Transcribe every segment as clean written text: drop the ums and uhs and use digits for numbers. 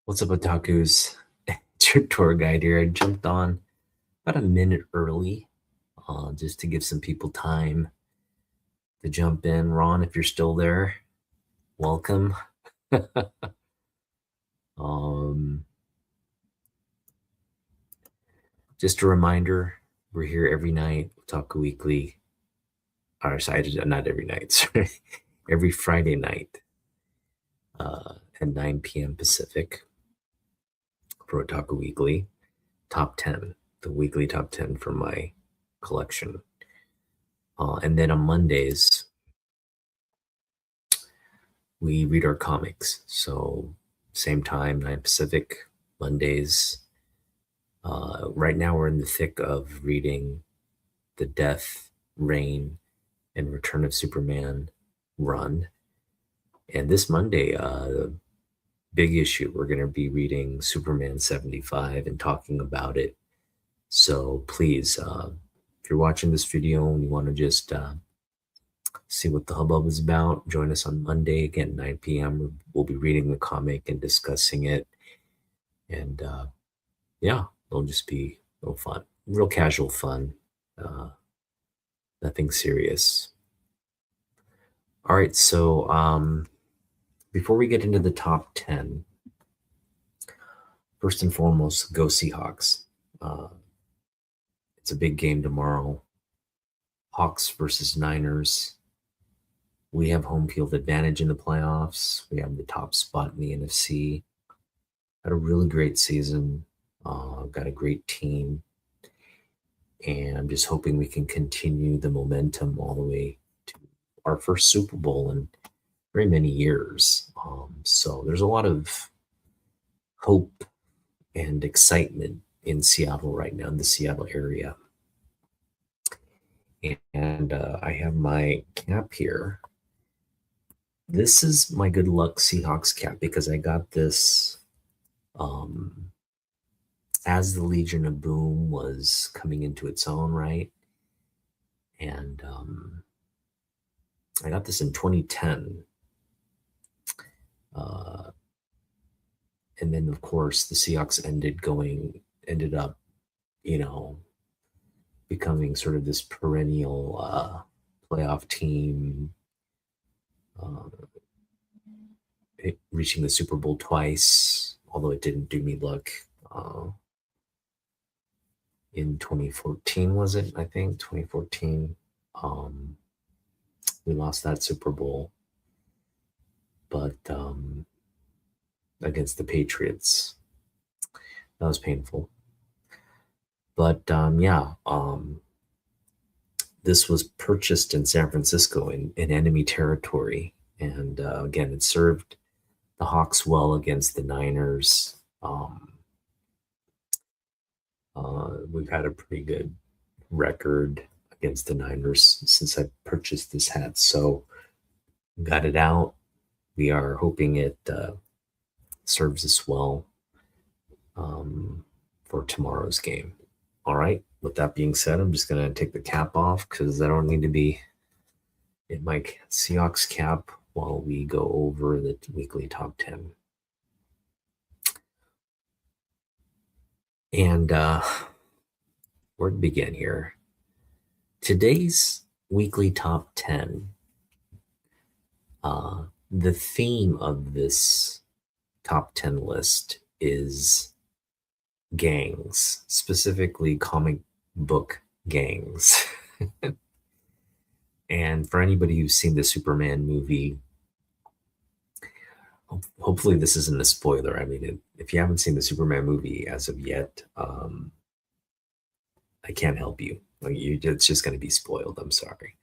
What's up, Otakus? It's your tour guide here. I jumped on about a minute early just to give some people time to jump in. Ron, if you're still there, welcome. um, just a reminder, we're here every night, Otaku Weekly. Or sorry, not every night, sorry. Every Friday night at 9 p.m. Pacific for Otaku Weekly. Top 10, the weekly top 10 for my collection. And then on Mondays, we read our comics. So same time, 9 Pacific, Mondays. Right now we're in the thick of reading the Death, Reign, and Return of Superman run. And this Monday, big issue, we're going to be reading Superman 75 and talking about it. So please, if you're watching this video and you want to just see what the hubbub is about, join us on Monday again, 9 p.m. We'll be reading the comic and discussing it. And yeah, it'll just be a little fun, real casual fun, uh, nothing serious. All right, so before we get into the top 10, first and foremost, go Seahawks. Uh, it's a big game tomorrow. Hawks versus Niners. We have home field advantage in the playoffs. We have the top spot in the NFC. Had a really great season. Got a great team. And I'm just hoping we can continue the momentum all the way to our first Super Bowl in very many years. So there's a lot of hope and excitement in Seattle right now, in the Seattle area. And I have my cap here. This is my good luck Seahawks cap because I got this as the Legion of Boom was coming into its own right. And I got this in 2010. And then, of course, the Seahawks ended up, you know, becoming sort of this perennial playoff team, uh, reaching the Super Bowl twice, although it didn't do me luck. In 2014, was it? I think 2014. We lost that Super Bowl, but against the Patriots, that was painful. But yeah, this was purchased in San Francisco in enemy territory. And again, it served the Hawks well against the Niners. We've had a pretty good record against the Niners since I purchased this hat. So got it out. We are hoping it serves us well for tomorrow's game. All right. With that being said, I'm just going to take the cap off because I don't need to be in my Seahawks cap while we go over the weekly top 10. And where to begin here? Today's weekly top 10, the theme of this top 10 list is gangs, specifically comic book gangs. And for anybody who's seen the Superman movie, hopefully this isn't a spoiler. I mean, if you haven't seen the Superman movie as of yet, I can't help you. Like it's just going to be spoiled. I'm sorry,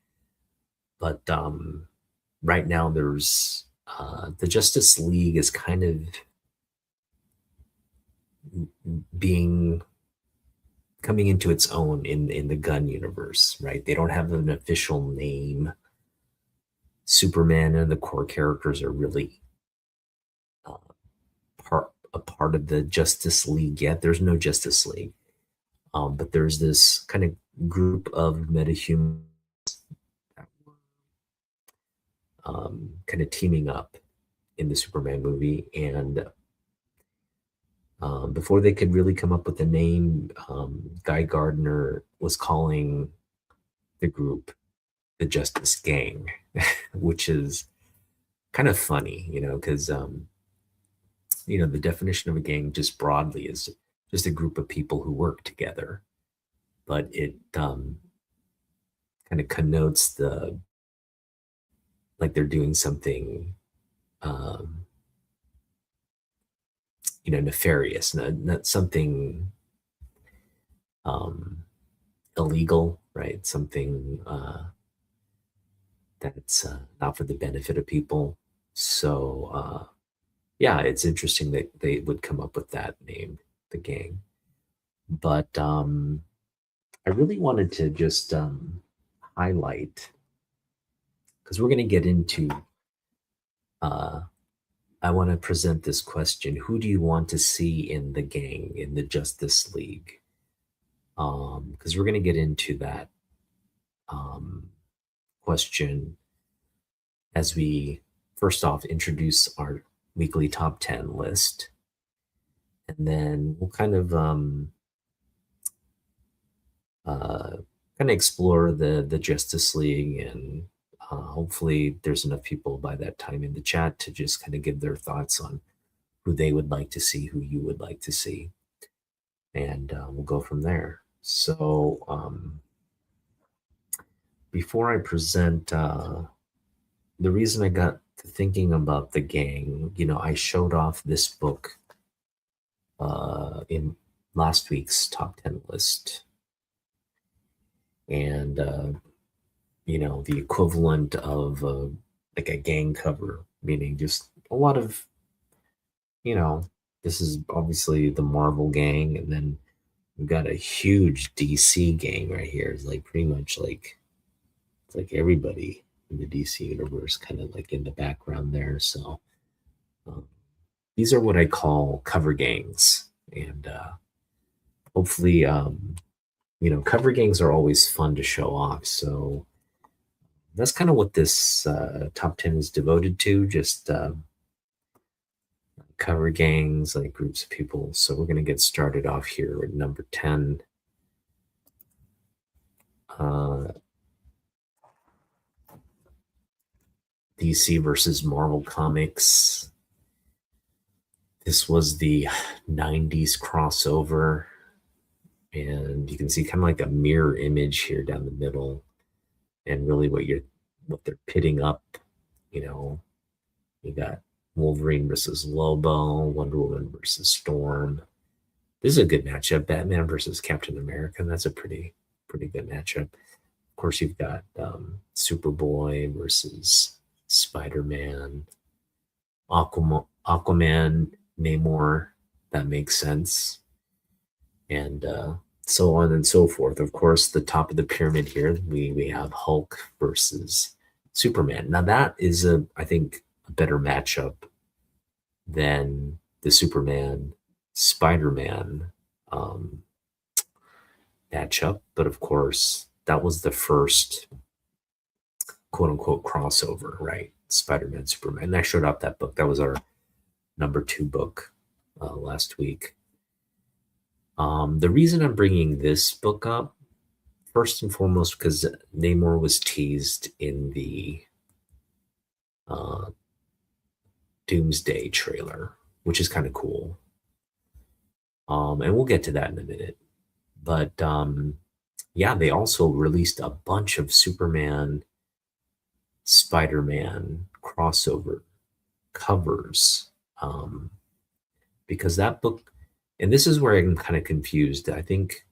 but right now there's the Justice League is kind of being coming into its own in the gun universe, right? They don't have an official name. Superman and the core characters are really uh, a part of the Justice League yet. There's no Justice League, but there's this kind of group of metahumans kind of teaming up in the Superman movie, and Before they could really come up with a name, Guy Gardner was calling the group the Justice Gang, which is kind of funny, because the definition of a gang just broadly is just a group of people who work together, but it kind of connotes the like they're doing something um, nefarious, not something um, illegal, right? Something that's not for the benefit of people. So yeah, it's interesting that they would come up with that name, the gang. But I really wanted to just highlight because we're going to get into. Uh, I want to present this question: who do you want to see in the gang in the Justice League? Because we're going to get into that um, question as we first off introduce our weekly top 10 list, and then we'll uh, kind of explore the Justice League, and hopefully there's enough people by that time in the chat to just kind of give their thoughts on who they would like to see, who you would like to see, and we'll go from there. So before I present the reason I got to thinking about the gang, I showed off this book in last week's top 10 list. And, the equivalent of like a gang cover, meaning just a lot of, you know, this is obviously the Marvel gang. And then we've got a huge DC gang right here. It's like pretty much like, it's like everybody in the DC universe kind of like in the background there. So, um, these are what I call cover gangs. And hopefully, cover gangs are always fun to show off. So that's kind of what this top 10 is devoted to, just cover gangs, like groups of people. So we're going to get started off here at number 10. Uh, DC versus Marvel Comics. This was the 90s crossover. And you can see kind of like a mirror image here down the middle. And really what they're pitting up, you know, you got Wolverine versus Lobo, Wonder Woman versus Storm. This is a good matchup. Batman versus Captain America. That's a pretty good matchup. Of course, you've got Superboy versus Spider Man, Aquaman, Namor. That makes sense, and so on and so forth. Of course, the top of the pyramid here, we have Hulk versus Superman. Now that is I think a better matchup than the Superman Spider Man um, matchup. But of course, that was the first quote unquote crossover, right? Spider Man, Superman. And I showed up that book. That was our number 2 book last week. The reason I'm bringing this book up, first and foremost, because Namor was teased in the uh, Doomsday trailer, which is kind of cool. And we'll get to that in a minute. But yeah, they also released a bunch of Superman, Spider-Man crossover covers, because that book, and this is where I'm kind of confused. I think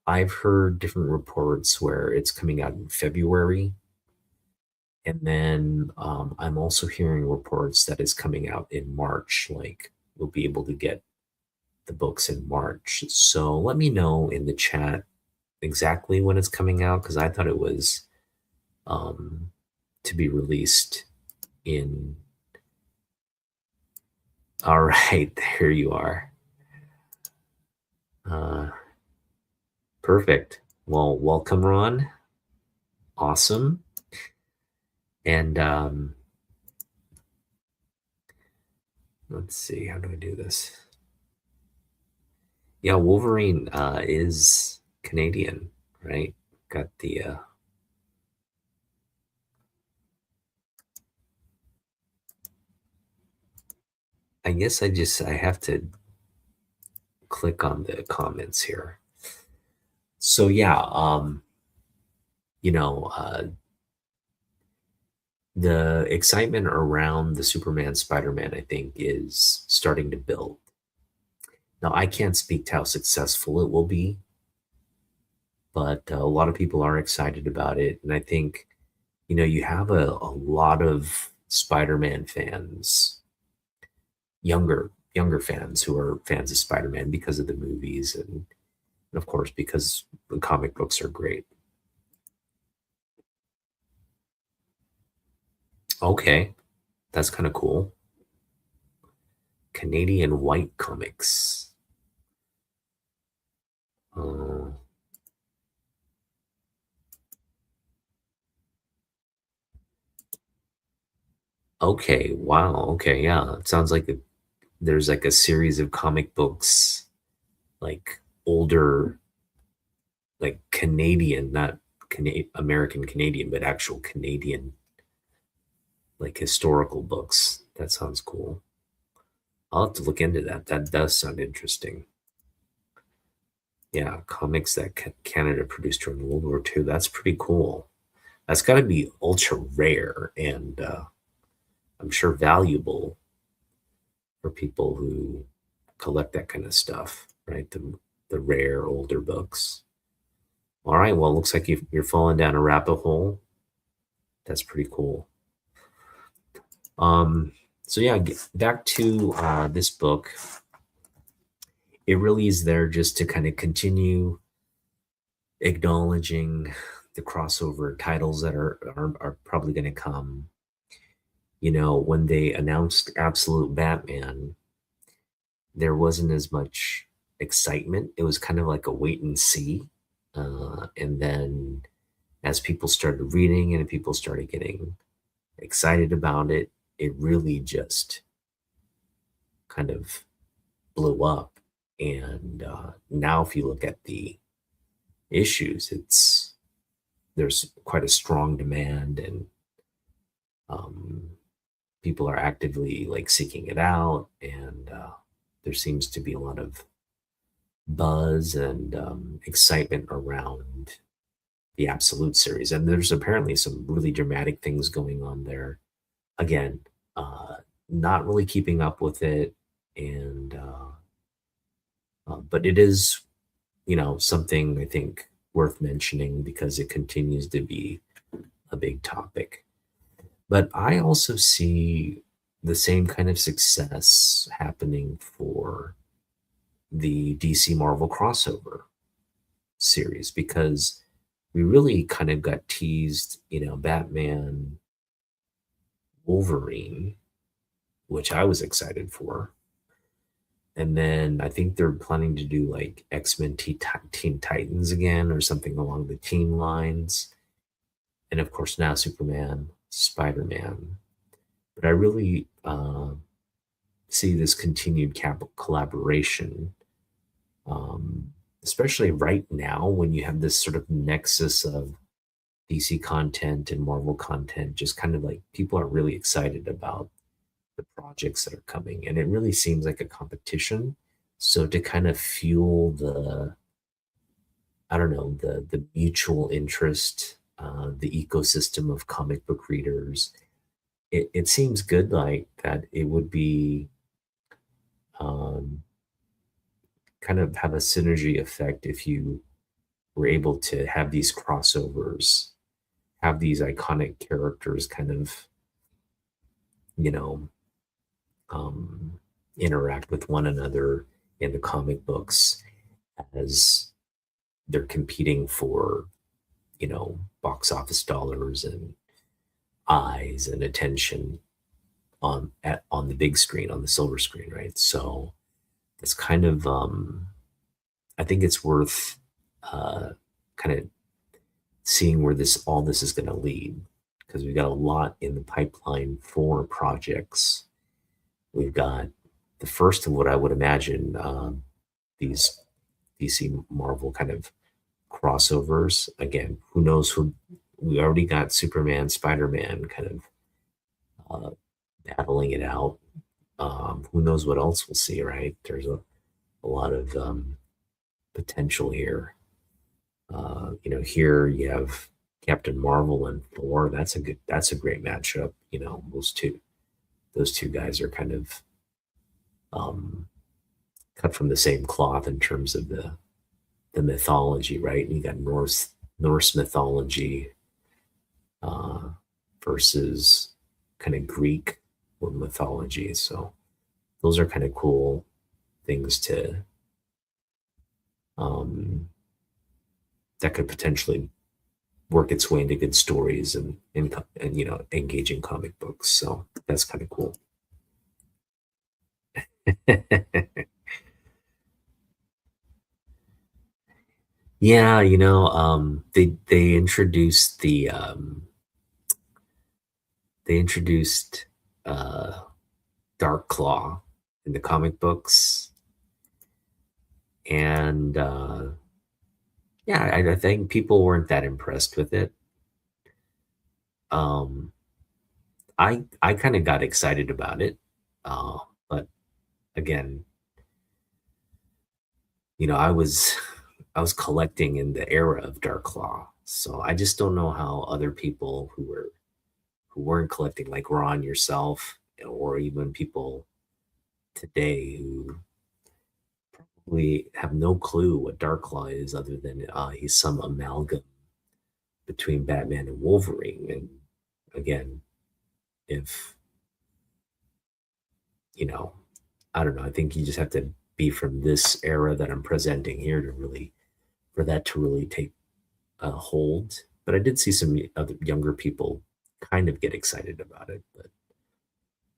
I've heard different reports where it's coming out in February, and then I'm also hearing reports that it's coming out in March. Like we'll be able to get the books in March. So let me know in the chat exactly when it's coming out, because I thought it was um, to be released in. All right, there you are. Uh, Perfect. Well, welcome, Ron. Awesome. And let's see, how do I do this? Yeah, Wolverine is Canadian, right? Got the I guess I have to click on the comments here. So yeah, you know, the excitement around the Superman Spider-Man, I think, is starting to build. Now, I can't speak to how successful it will be, but a lot of people are excited about it. And I think, you have a lot of Spider-Man fans, younger fans who are fans of Spider-Man because of the movies and of course because the comic books are great. Okay, that's kind of cool. Canadian White Comics. Uh, okay, wow. Okay, yeah. It sounds like there's like a series of comic books, like older, like Canadian, not American Canadian, but actual Canadian, like historical books. That sounds cool. I'll have to look into that. That does sound interesting. Yeah, comics that Canada produced during World War II. That's pretty cool. That's got to be ultra rare and I'm sure valuable for people who collect that kind of stuff, right? The rare older books. All right, well, it looks like you're falling down a rabbit hole. That's pretty cool. Um, so yeah, back to this book. It really is there just to kind of continue acknowledging the crossover titles that are probably going to come. When they announced Absolute Batman, there wasn't as much excitement. It was kind of like a wait and see. And then as people started reading and people started getting excited about it, it really just kind of blew up. And now, if you look at the issues, there's quite a strong demand, and um, people are actively like seeking it out, and there seems to be a lot of buzz and excitement around the Absolute series. And there's apparently some really dramatic things going on there. Again, uh, not really keeping up with it, and but it is, something I think worth mentioning because it continues to be a big topic. But I also see the same kind of success happening for the DC Marvel crossover series because we really kind of got teased, Batman, Wolverine, which I was excited for. And then I think they're planning to do like X-Men Teen Titans again or something along the teen lines. And of course, now Superman, Spider Man. But I really see this continued collaboration, especially right now when you have this sort of nexus of DC content and Marvel content, just kind of like people are really excited about the projects that are coming. And it really seems like a competition. So to kind of fuel I don't know, the mutual interest, the ecosystem of comic book readers, it seems good like that it would be um, kind of have a synergy effect if you were able to have these crossovers, have these iconic characters kind of, you know, um, interact with one another in the comic books as they're competing for, box office dollars and eyes and attention on the big screen, on the silver screen, right? So it's kind of I think it's worth kind of seeing where this is going to lead because we've got a lot in the pipeline for projects. We've got the first of what I would imagine these. DC Marvel kind of crossovers. Again, who knows who we already got Superman, Spider-Man kind of battling it out. Who knows what else we'll see, right? There's a lot of potential here. Here you have Captain Marvel and Thor. That's a great matchup. Those two guys are kind of um, cut from the same cloth in terms of the mythology, right? And you got Norse mythology uh, versus kind of Greek mythology. So those are kind of cool things to um, that could potentially work its way into good stories and engaging comic books. So that's kind of cool. Yeah, they introduced uh Dark Claw in the comic books, and yeah, I think people weren't that impressed with it. Um, I kind of got excited about it, uh, but again, I was I was collecting in the era of Dark Claw, so I just don't know how other people who weren't collecting, like Ron yourself, or even people today who we have no clue what Darkklaw is other than he's some amalgam between Batman and Wolverine. And again, if you know, I don't know. I think you just have to be from this era that I'm presenting here to really for that to really take a hold. But I did see some other younger people kind of get excited about it. But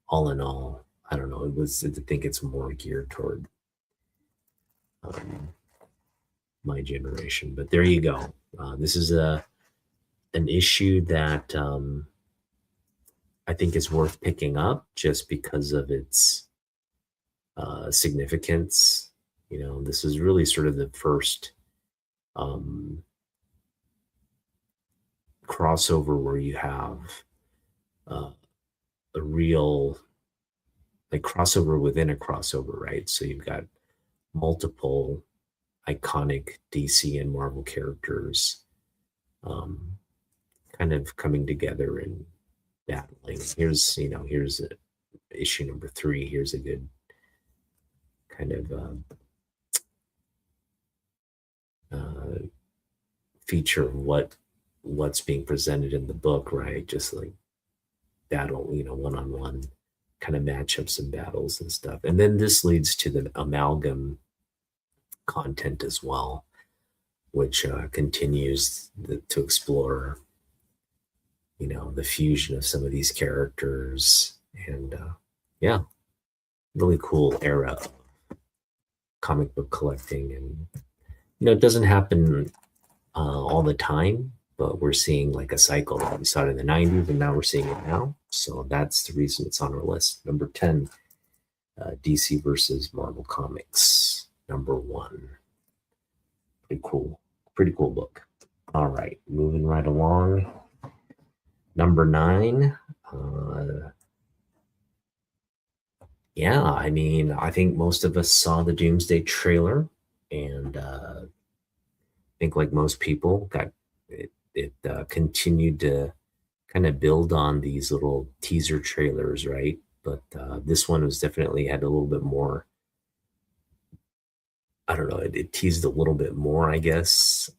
all in all, I don't know. I think it's more geared toward um, my generation. But there you go. This is a an issue that I think is worth picking up just because of its significance. This is really sort of the first um, crossover where you have uh, a real like crossover within a crossover, right? So you've got multiple iconic DC and Marvel characters um, kind of coming together and battling. Here's issue number 3. Here's a good kind of uh, feature of what's being presented in the book, right? Just like battle, one on one kind of matchups and battles and stuff. And then this leads to the amalgam content as well, which continues to explore, the fusion of some of these characters. And yeah, really cool era of comic book collecting. And, it doesn't happen all the time, but we're seeing like a cycle. We saw it in the 90s and now we're seeing it now. So that's the reason it's on our list. Number 10, DC versus Marvel Comics. Number 1. Pretty cool. Pretty cool book. All right, moving right along. Number 9. Yeah, I mean, I think most of us saw the Doomsday trailer, and I think like most people, it continued to kind of build on these little teaser trailers, right? But this one was definitely had a little bit more. I don't know. It teased a little bit more, I guess.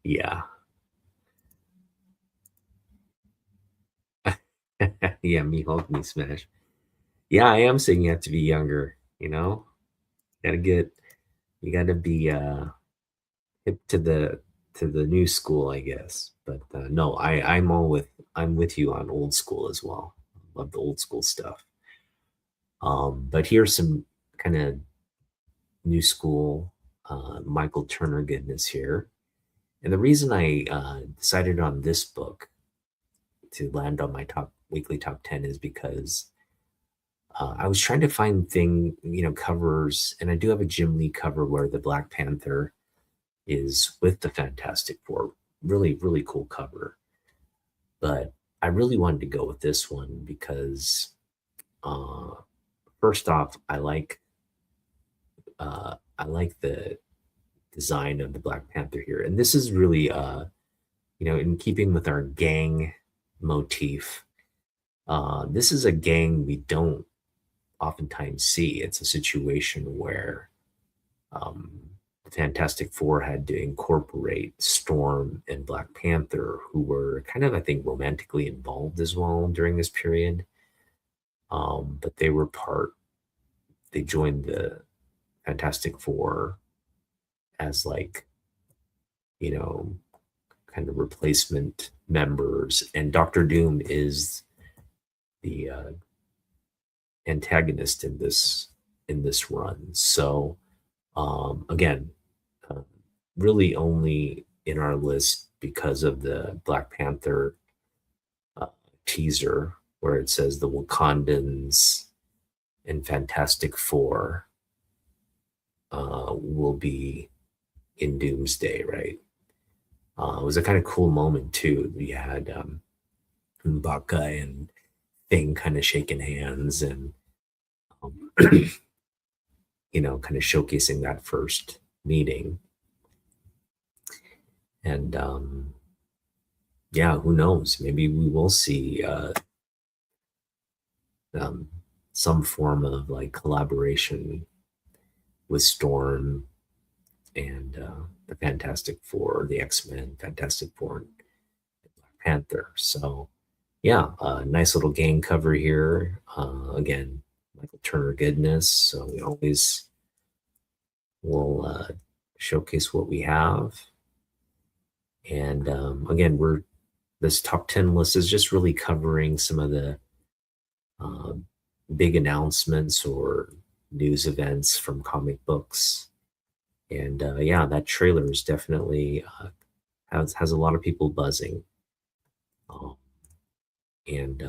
Yeah, yeah. Me Hulk, me Smash. Yeah, I am saying you have to be younger. Gotta get. You gotta be hip to the new school, I guess. But no, I'm with you on old school as well. Love the old school stuff. But here's some kind of new school Michael Turner goodness here. And the reason I decided on this book to land on my top weekly top 10 is because I was trying to find covers, and I do have a Jim Lee cover where the Black Panther is with the Fantastic Four. Really, really cool cover. But I really wanted to go with this one because, uh, first off, I like the design of the Black Panther here, and this is really in keeping with our gang motif. This is a gang we don't oftentimes see. It's a situation where the Fantastic Four had to incorporate Storm and Black Panther, who were kind of, I think, romantically involved as well during this period. But they joined the Fantastic Four as like, you know, kind of replacement members. And Doctor Doom is the antagonist in this run. So again, uh, really only in our list because of the Black Panther uh, teaser where it says the Wakandans and Fantastic Four will be in Doomsday, right? It was a kind of cool moment too. We had M'Baka and Thing kind of shaking hands and um, kind of showcasing that first meeting. And yeah, who knows? Maybe we will see um, some form of like collaboration with Storm and the Fantastic Four, the X-Men, Fantastic Four, and Black Panther. So yeah, nice little gang cover here. Again, Michael Turner goodness. So we always will showcase what we have. And again, this top 10 list is just really covering some of the uh, big announcements or news events from comic books. And yeah, that trailer is definitely has a lot of people buzzing. Um, and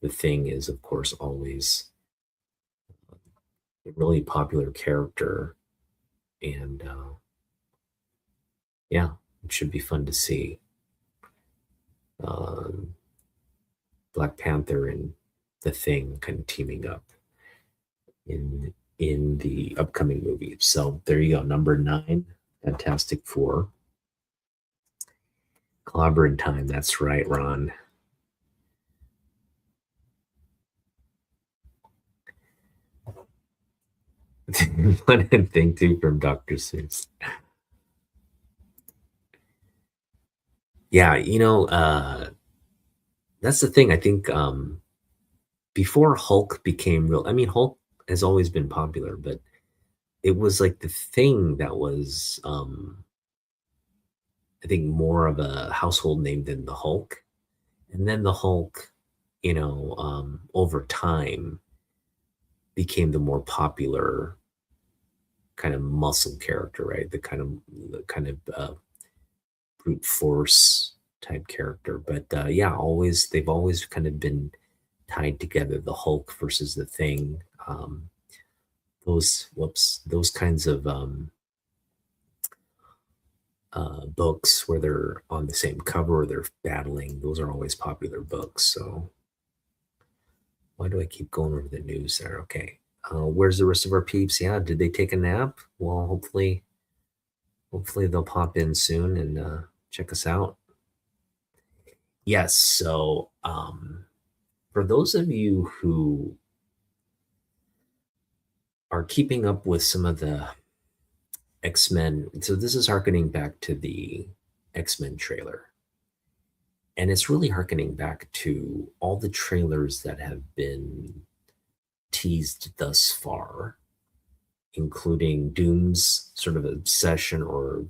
the thing is, of course, always a really popular character, and yeah, it should be fun to see um, Black Panther and the Thing kind of teaming up in the upcoming movie. So there you go, number 9, Fantastic Four. Clobbering time. That's right, Ron. One and thing too from Dr. Seuss. Yeah, that's the thing. I think before Hulk became real, I mean, Hulk has always been popular, but it was like the thing that was, I think, more of a household name than the Hulk. And then the Hulk, over time became the more popular kind of muscle character, right? The kind of brute force type character. But yeah, they've always kind of been tied together. The Hulk versus the Thing. Those kinds of books where they're on the same cover or they're battling. Those are always popular books. So why do I keep going over the news there? Okay. Where's the rest of our peeps? Yeah, did they take a nap? Well, hopefully they'll pop in soon and check us out. Yes. So for those of you who are keeping up with some of the X-Men, so this is harkening back to the X-Men trailer. And it's really harkening back to all the trailers that have been teased thus far, including Doom's sort of obsession or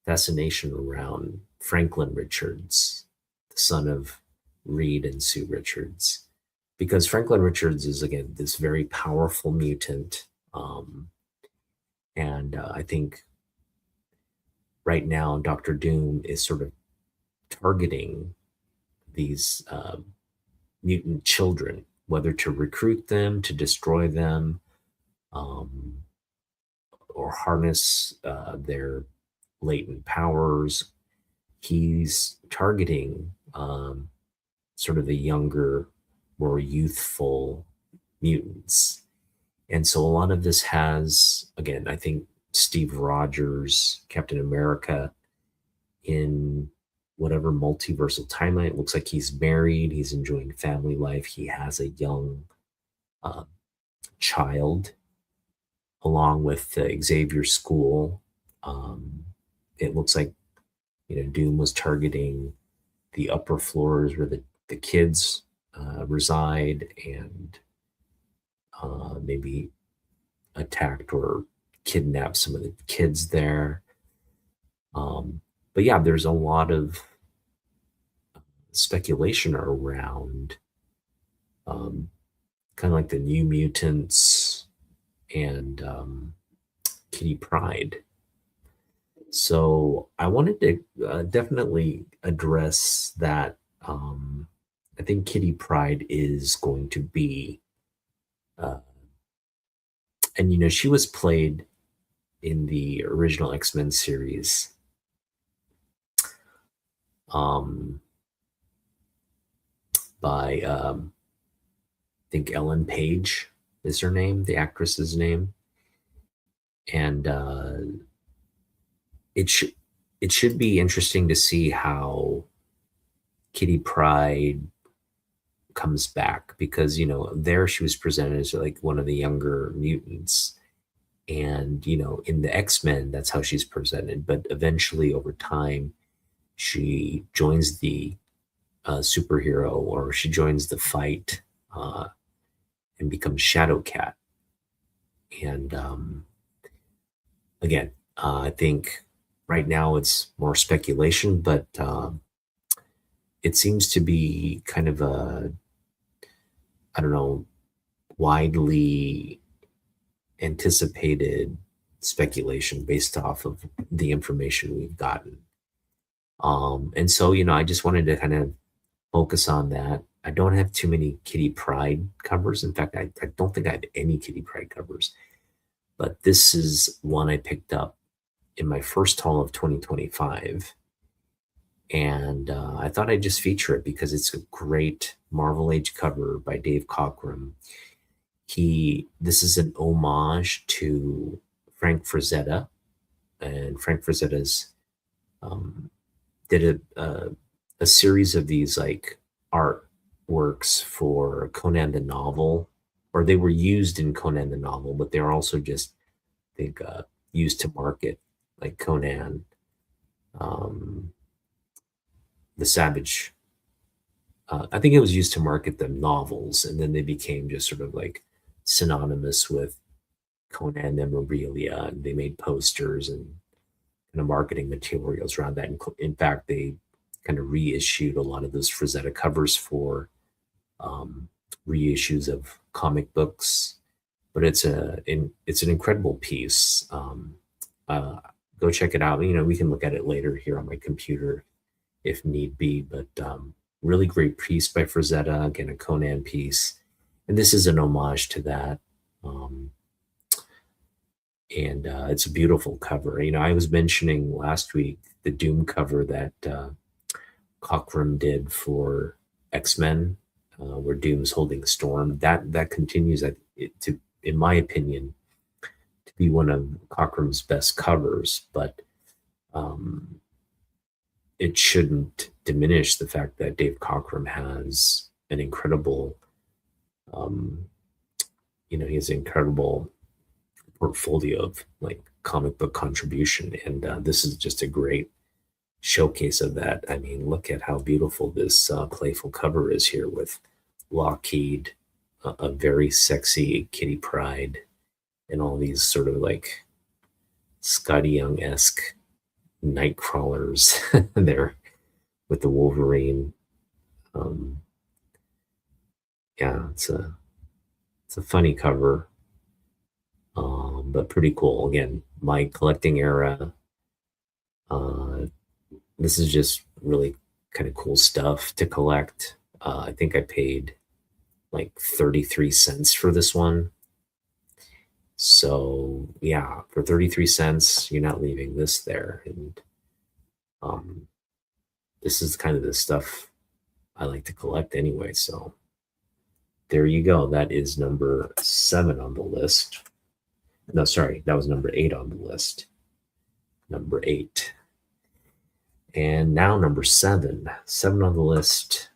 fascination around Franklin Richards, the son of Reed and Sue Richards. Because Franklin Richards is, again, this very powerful mutant. And I think right now, Doctor Doom is sort of targeting these mutant children whether to recruit them, to destroy them, um, or harness their latent powers. He's targeting sort of the younger, more youthful mutants. And so a lot of this has, again, I think Steve Rogers, Captain America, in whatever multiversal timeline, it looks like he's married, he's enjoying family life, he has a young uh, child along with Xavier School. Um, it looks like Doom was targeting the upper floors where the kids reside and maybe attacked or kidnapped some of the kids there. But yeah, there's a lot of speculation around um, kind of like the New Mutants and Kitty Pryde. So I wanted to definitely address that. I think Kitty Pryde is going to be, uh, and she was played in the original X-Men series. Um, by I think Ellen Page is her name, the actress's name, and it should it should be interesting to see how Kitty Pryde comes back because there she was presented as like one of the younger mutants, and in the X-Men that's how she's presented, but eventually over time she joins the superhero, or she joins the fight uh, and becomes Shadowcat. And again, I think right now it's more speculation, but it seems to be kind of a, I don't know, widely anticipated speculation based off of the information we've gotten. And so, I just wanted to kind of focus on that. I don't have too many Kitty Pryde covers. In fact, I don't think I have any Kitty Pryde covers. But this is one I picked up in my first haul of 2025. And I thought I'd just feature it because it's a great Marvel Age cover by Dave Cockrum. This is an homage to Frank Frazetta, and Frank Frazetta's did a series of these like artworks for Conan the novel, or they were used in Conan the novel, but they're also just, I think, used to market like Conan, um, the Savage. I think it was used to market the novels, and then they became just sort of like synonymous with Conan memorabilia, and they made posters and kind of marketing materials around that. In fact, they kind of reissued a lot of those Frazetta covers for reissues of comic books. But it's an incredible piece. Uh, Go check it out. We can look at it later here on my computer if need be. But really great piece by Frazetta, again, a Conan piece. And this is an homage to that. And it's a beautiful cover. I was mentioning last week the Doom cover that Cockrum did for X-Men, where Doom's holding Storm. That continues to, in my opinion, to be one of Cockrum's best covers. But it shouldn't diminish the fact that Dave Cockrum has an incredible, he has an incredible portfolio of like comic book contribution, and this is just a great showcase of that. I mean, look at how beautiful this playful cover is here with Lockheed, a very sexy Kitty Pryde, and all these sort of like Scotty Young-esque night crawlers there with the Wolverine. Yeah, it's a funny cover, but pretty cool. Again, my collecting era. This is just really kind of cool stuff to collect. I think I paid like 33 cents for this one. So yeah, for 33 cents, you're not leaving this there. And um, this is kind of the stuff I like to collect anyway. So there you go. That is number 7 on the list. No, sorry, that was number 8 on the list. Number 8. And now number 7. 7 on the list.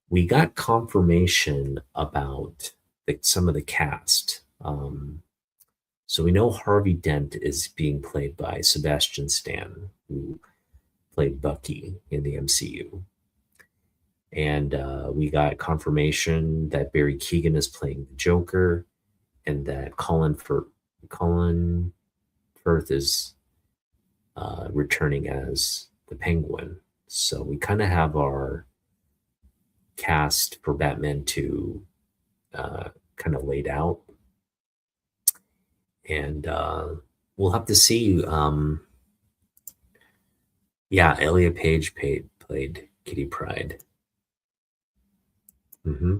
We got confirmation about some of the cast. So we know Harvey Dent is being played by Sebastian Stan, who played Bucky in the MCU. And we got confirmation that Barry Keoghan is playing the Joker, and that Colin Firth is returning as the Penguin. So we kind of have our cast for Batman 2 kind of laid out, and we'll have to see. Yeah, Elliot Page played Kitty Pryde. Hmm.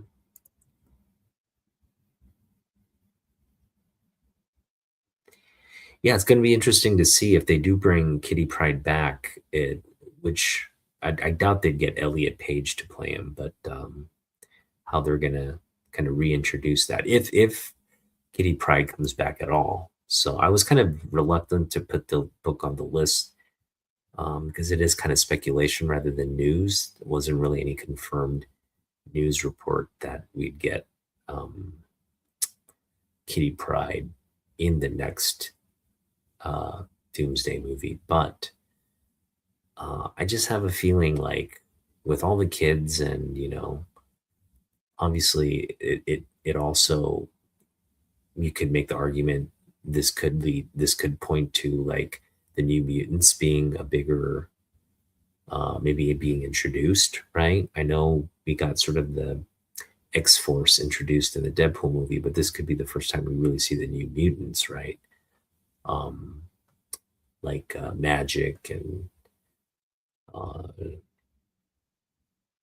Yeah, it's going to be interesting to see if they do bring Kitty Pryde back. Which I doubt they'd get Elliot Page to play him, but how they're going to kind of reintroduce that if Kitty Pryde comes back at all. So I was kind of reluctant to put the book on the list because it is kind of speculation rather than news. There wasn't really any confirmed news report that we'd get Kitty Pryde in the next Doomsday movie. But I just have a feeling like with all the kids and, obviously it also, you could make the argument this could point to like the New Mutants being a bigger, maybe it being introduced, right? I know we got sort of the X-Force introduced in the Deadpool movie, but this could be the first time we really see the New Mutants, right? Um, like Magic and uh,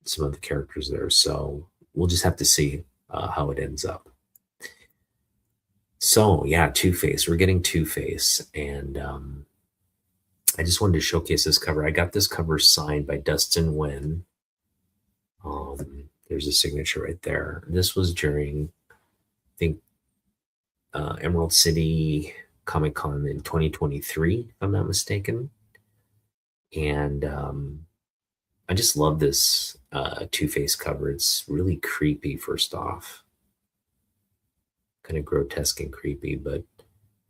some of the characters there. So we'll just have to see how it ends up. So yeah, Two Face. We're getting Two Face, and I just wanted to showcase this cover. I got this cover signed by Dustin Nguyen. There's a signature right there. This was during, I think, Emerald City Comic Con in 2023, if I'm not mistaken. And I just love this Two Face cover. It's really creepy, first off, kind of grotesque and creepy, but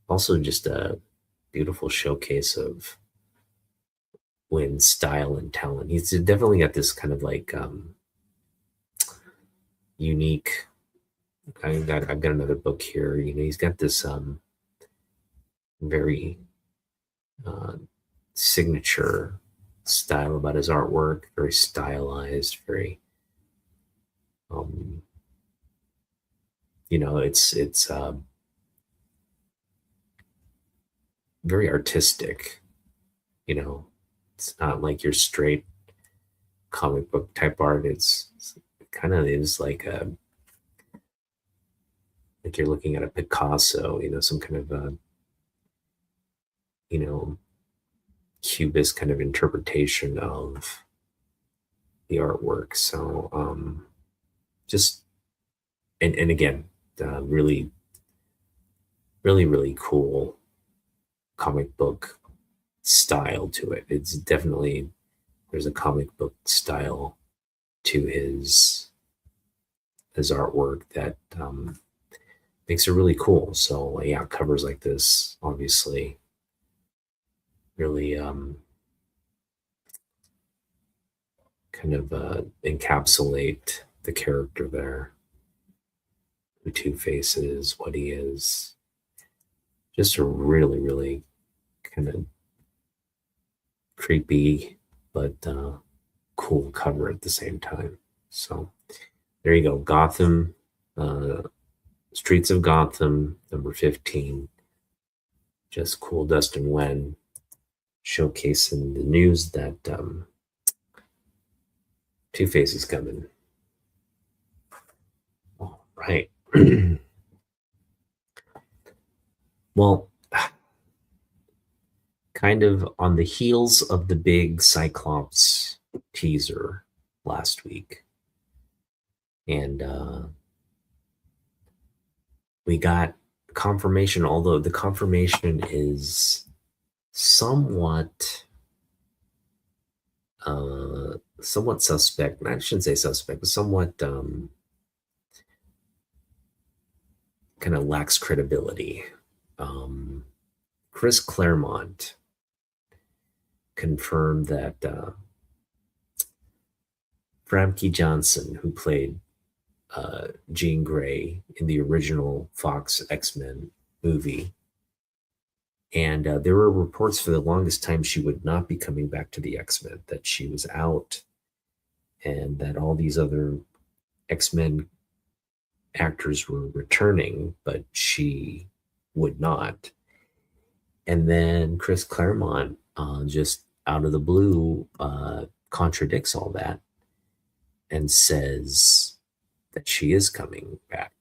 also just a beautiful showcase of Wynn's style and talent. He's definitely got this kind of like unique. I've got another book here. He's got this very uh, signature style about his artwork, very stylized, very um, it's very artistic. It's not like your straight comic book type art. It kind of is like you're looking at a Picasso, some kind of you know cubist kind of interpretation of the artwork. So just and again, really, really, really cool comic book style to it. It's definitely, there's a comic book style to his artwork that makes it really cool. So yeah, covers like this obviously really kind of encapsulate the character there, who Two Face is, what he is. Just a really, really kind of creepy but cool cover at the same time. So there you go, Gotham, Streets of Gotham, number 15. Just cool. Dustin Nguyen showcasing the news that Two Face is coming. Right. Well, kind of on the heels of the big Cyclops teaser last week, and we got confirmation, although the confirmation is somewhat somewhat suspect. I shouldn't say suspect, but somewhat kind of lacks credibility. Um, Chris Claremont confirmed that Framke Johnson, who played Jean Grey in the original Fox X-Men movie, and there were reports for the longest time she would not be coming back to the X-Men, that she was out, and that all these other X-Men actors were returning, but she would not. And then Chris Claremont, just out of the blue, contradicts all that and says that she is coming back.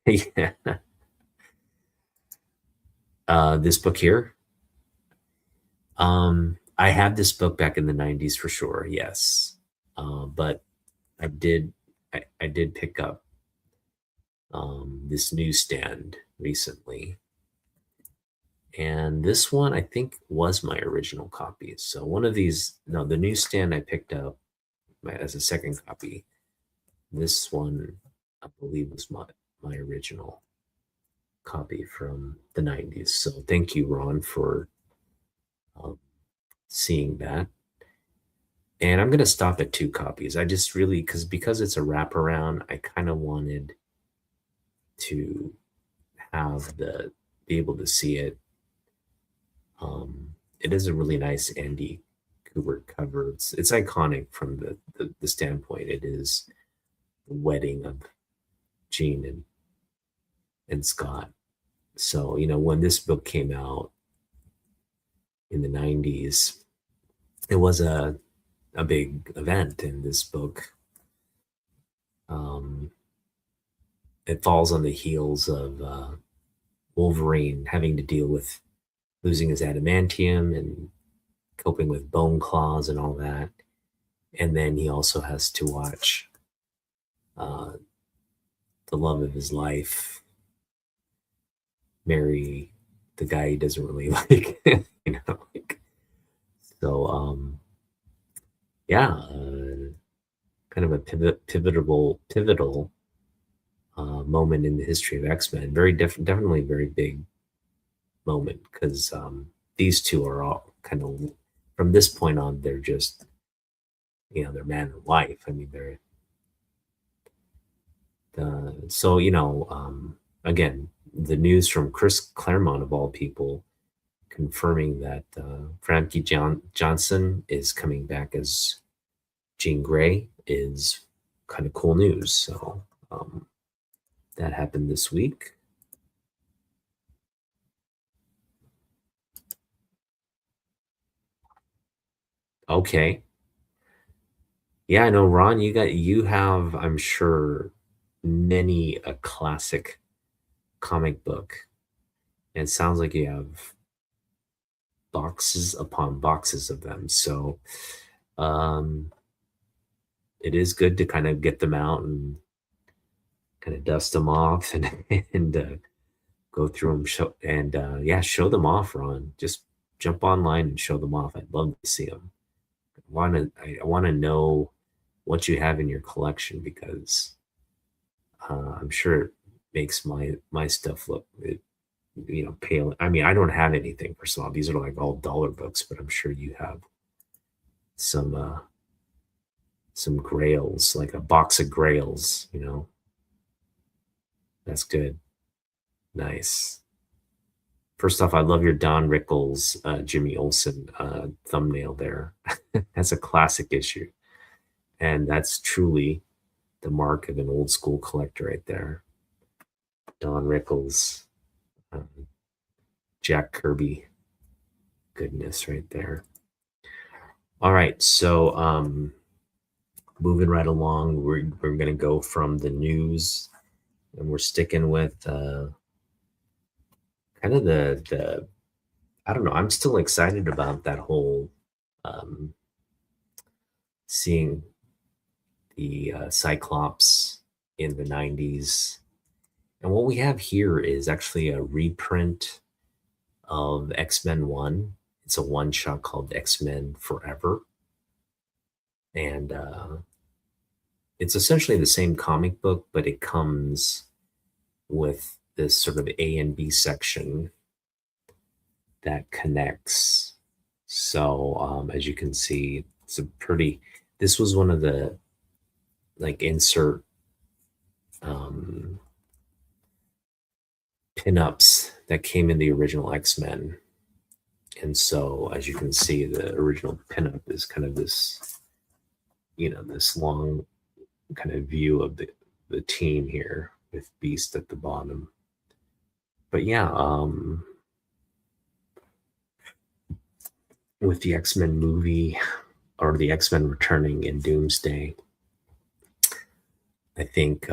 Yeah. This book here, I had this book back in the 90s for sure, yes. But I did I did pick up this newsstand recently. And this one I think was my original copy. So one of these, no, the newsstand I picked up as a second copy. This one I believe was my original copy from the 90s. So thank you, Ron, for um, seeing that. And I'm gonna stop at two copies. I just really because it's a wraparound, I kind of wanted to have the be able to see it. It is a really nice Andy Kubert cover. It's iconic from the standpoint. It is the wedding of Jean and Scott. So when this book came out in the 90s, it was a big event. In this book, um, it falls on the heels of Wolverine having to deal with losing his adamantium and coping with bone claws and all that. And then he also has to watch uh, the love of his life marry the guy he doesn't really like, like, so yeah, kind of a pivotal moment in the history of X-Men. Very definitely a very big moment, because these two are all kind of, from this point on, they're just, they're man and wife. I mean, they're so again, the news from Chris Claremont, of all people, confirming that Framke Johnson is coming back as Jean Grey is kind of cool news. So that happened this week. Okay. Yeah, I know, Ron, you have, I'm sure, many a classic comic book. And it sounds like you have boxes upon boxes of them. So um it is good to kind of get them out and kind of dust them off and and go through them, show them off, Ron. Just jump online and show them off. I'd love to see them. I want to know what you have in your collection, because I'm sure it makes my stuff look, pale. I mean, I don't have anything for small. These are like all dollar books, but I'm sure you have some some grails, like a box of grails. That's good. Nice. First off, I love your Don Rickles, Jimmy Olsen thumbnail there. That's a classic issue. And that's truly the mark of an old school collector right there. Don Rickles, um, Jack Kirby. goodness right there. All right, so moving right along, we're gonna go from the news, and we're sticking with kind of the I don't know. I'm still excited about that whole um, seeing the Cyclops in the '90s, and what we have here is actually a reprint of X-Men One. It's a one shot called X-Men Forever, and it's essentially the same comic book, but it comes with this sort of A and B section that connects. So as you can see, it's a pretty. This was one of the like insert um, pinups that came in the original X Men, and so as you can see, the original pinup is kind of this, this long kind of view of the team here with Beast at the bottom. But yeah, with the X Men movie or the X Men returning in Doomsday, I think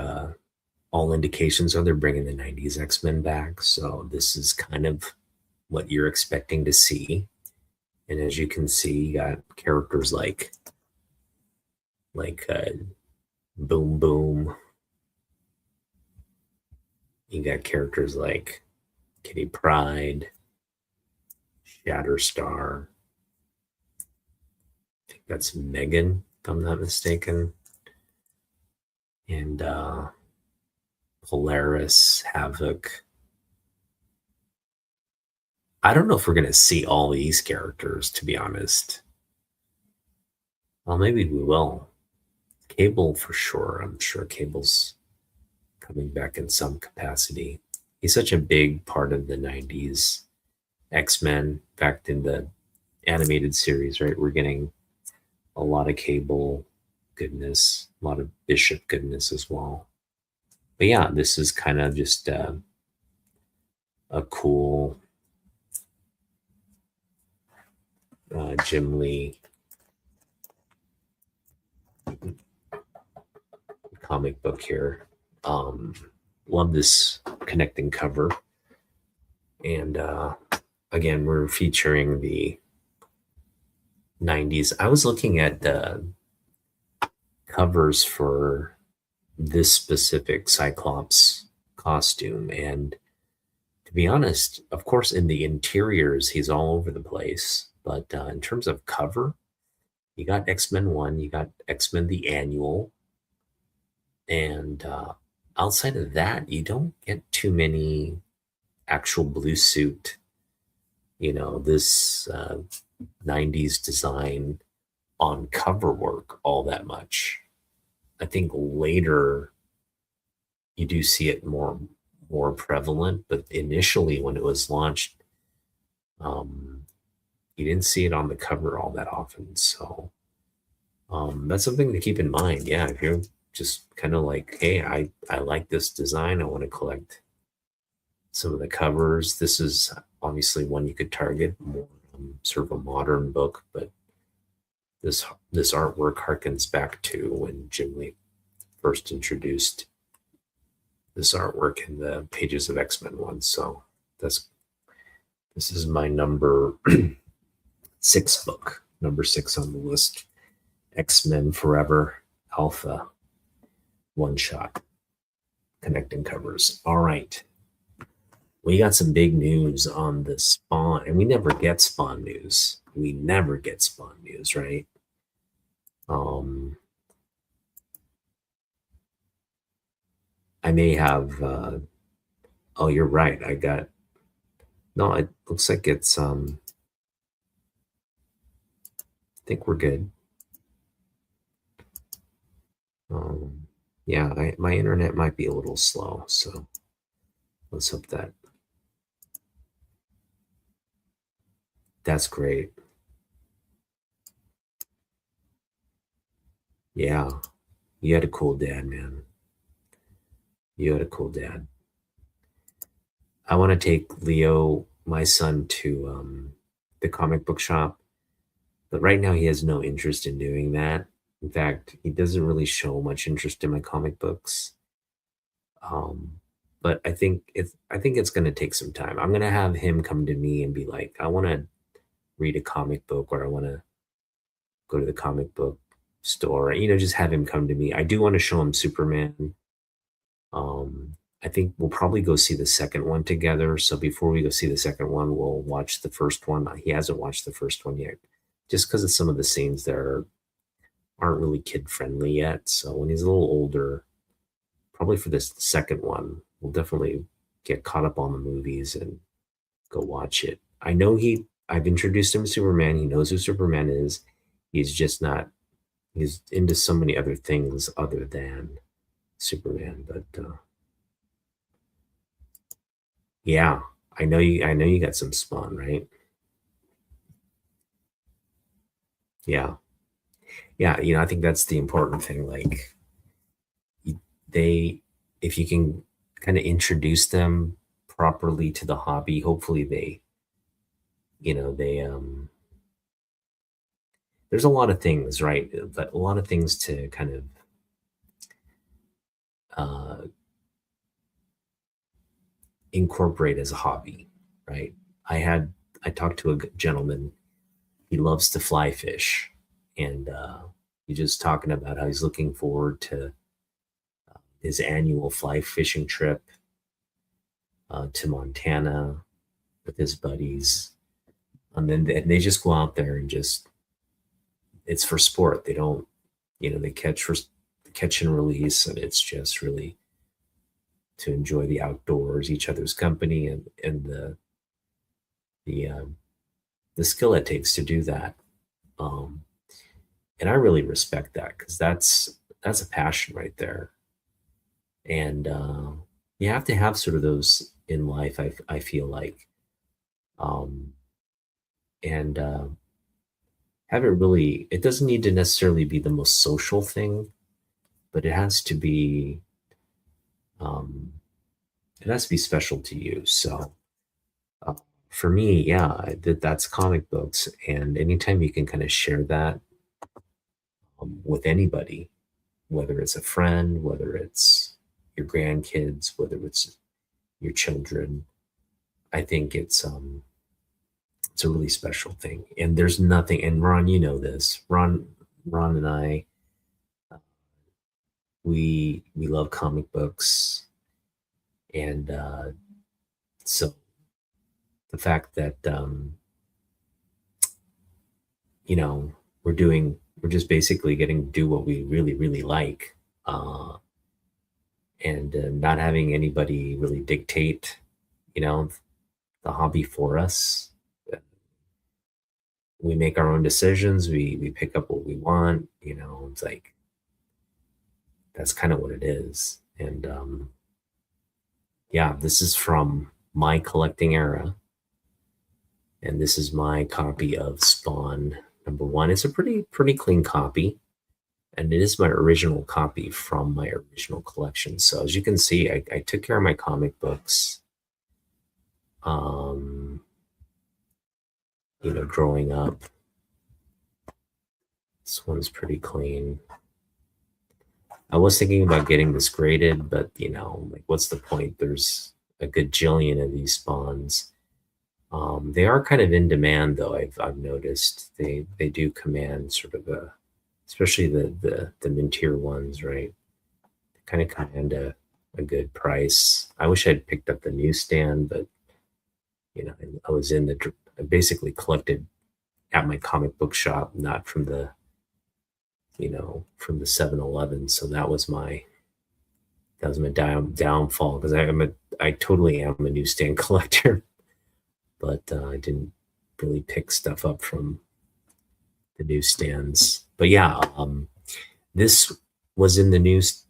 all indications are they're bringing the '90s X Men back. So this is kind of what you're expecting to see. And as you can see, you got characters like Boom Boom. You got characters like Kitty Pryde, Shatterstar. I think that's Megan, if I'm not mistaken. And Polaris, Havoc. I don't know if we're going to see all these characters, to be honest. Well, maybe we will. Cable for sure. I'm sure Cable's coming back in some capacity. He's such a big part of the '90s X-Men. In fact, in the animated series, right, we're getting a lot of Cable goodness, a lot of Bishop goodness as well. But yeah, this is kind of just a cool Jim Lee comic book here. Love this connecting cover. And again, we're featuring the '90s. I was looking at the covers for this specific Cyclops costume. And to be honest, of course, in the interiors, he's all over the place. But in terms of cover, you got X-Men 1, you got X-Men the Annual. And outside of that, you don't get too many actual blue suit, this 90s design on cover work all that much. I think later you do see it more prevalent, but initially when it was launched, you didn't see it on the cover all that often. So that's something to keep in mind. Yeah, if you're just kind of like, hey, I like this design, I want to collect some of the covers. This is obviously one you could target more sort of a modern book, but this artwork harkens back to when Jim Lee first introduced this artwork in the pages of X-Men 1. So this is my number 6 book, number 6 on the list, X-Men Forever Alpha one shot connecting covers. All right. We got some big news on the Spawn, and we never get Spawn news. We never get Spawn news, right? I may have oh, you're right. No, it looks like it's I think we're good. Yeah, my internet might be a little slow, so let's hope that's great. Yeah, you had a cool dad, man. You had a cool dad. I want to take Leo, my son, to the comic book shop. But right now, he has no interest in doing that. In fact, he doesn't really show much interest in my comic books. Um, but I think it's going to take some time. I'm going to have him come to me and be like, I want to read a comic book, or I want to go to the comic book store. Just have him come to me. I do want to show him Superman. Um, I think we'll probably go see the second one together. So before we go see the second one, we'll watch the first one. He hasn't watched the first one yet, just because of some of the scenes there aren't really kid friendly yet. So when he's a little older, probably for this second one, we'll definitely get caught up on the movies and go watch it. I've introduced him to Superman. He knows who Superman is. He's just not, he's into so many other things other than Superman. But yeah, I know you got some Spawn, right? Yeah. Yeah, I think that's the important thing. Like, they, if you can kind of introduce them properly to the hobby, hopefully they there's a lot of things, right? But a lot of things to kind of uh, incorporate as a hobby, right? I had I talked to a gentleman. He loves to fly fish, and he's just talking about how he's looking forward to his annual fly fishing trip to Montana with his buddies, and then they just go out there and just, it's for sport. They don't, they catch and release, and it's just really to enjoy the outdoors, each other's company, and the the skill it takes to do that. Um, and I really respect that, because that's a passion right there. And you have to have sort of those in life. I feel like, um, and have it really. It doesn't need to necessarily be the most social thing, but it has to be. Um, it has to be special to you. So uh, for me, yeah, that's comic books, and anytime you can kind of share that with anybody, whether it's a friend, whether it's your grandkids, whether it's your children, I think it's a really special thing. And there's nothing. And Ron, you know this. Ron and I, we love comic books, and so the fact that you know we're just basically getting to do what we really really like, uh, and not having anybody really dictate, you know, the hobby for us. We make our own decisions. We pick up what we want. It's like that's kind of what it is. And yeah, this is from my collecting era, and this is my copy of Spawn #1. It's a pretty clean copy, and it is my original copy from my original collection. So as you can see, I took care of my comic books. Um, growing up, this one's pretty clean. I was thinking about getting this graded, but like, what's the point? There's a gajillion of these spawns. They are kind of in demand, though. I've noticed they do command sort of a, especially the mid tier ones, right? They kind of command a good price. I wish I'd picked up the newsstand, but I was I basically collected at my comic book shop, not from the 7-Eleven. So that was my downfall, because I totally am a newsstand collector, but I didn't really pick stuff up from the newsstands. But yeah, this was in the news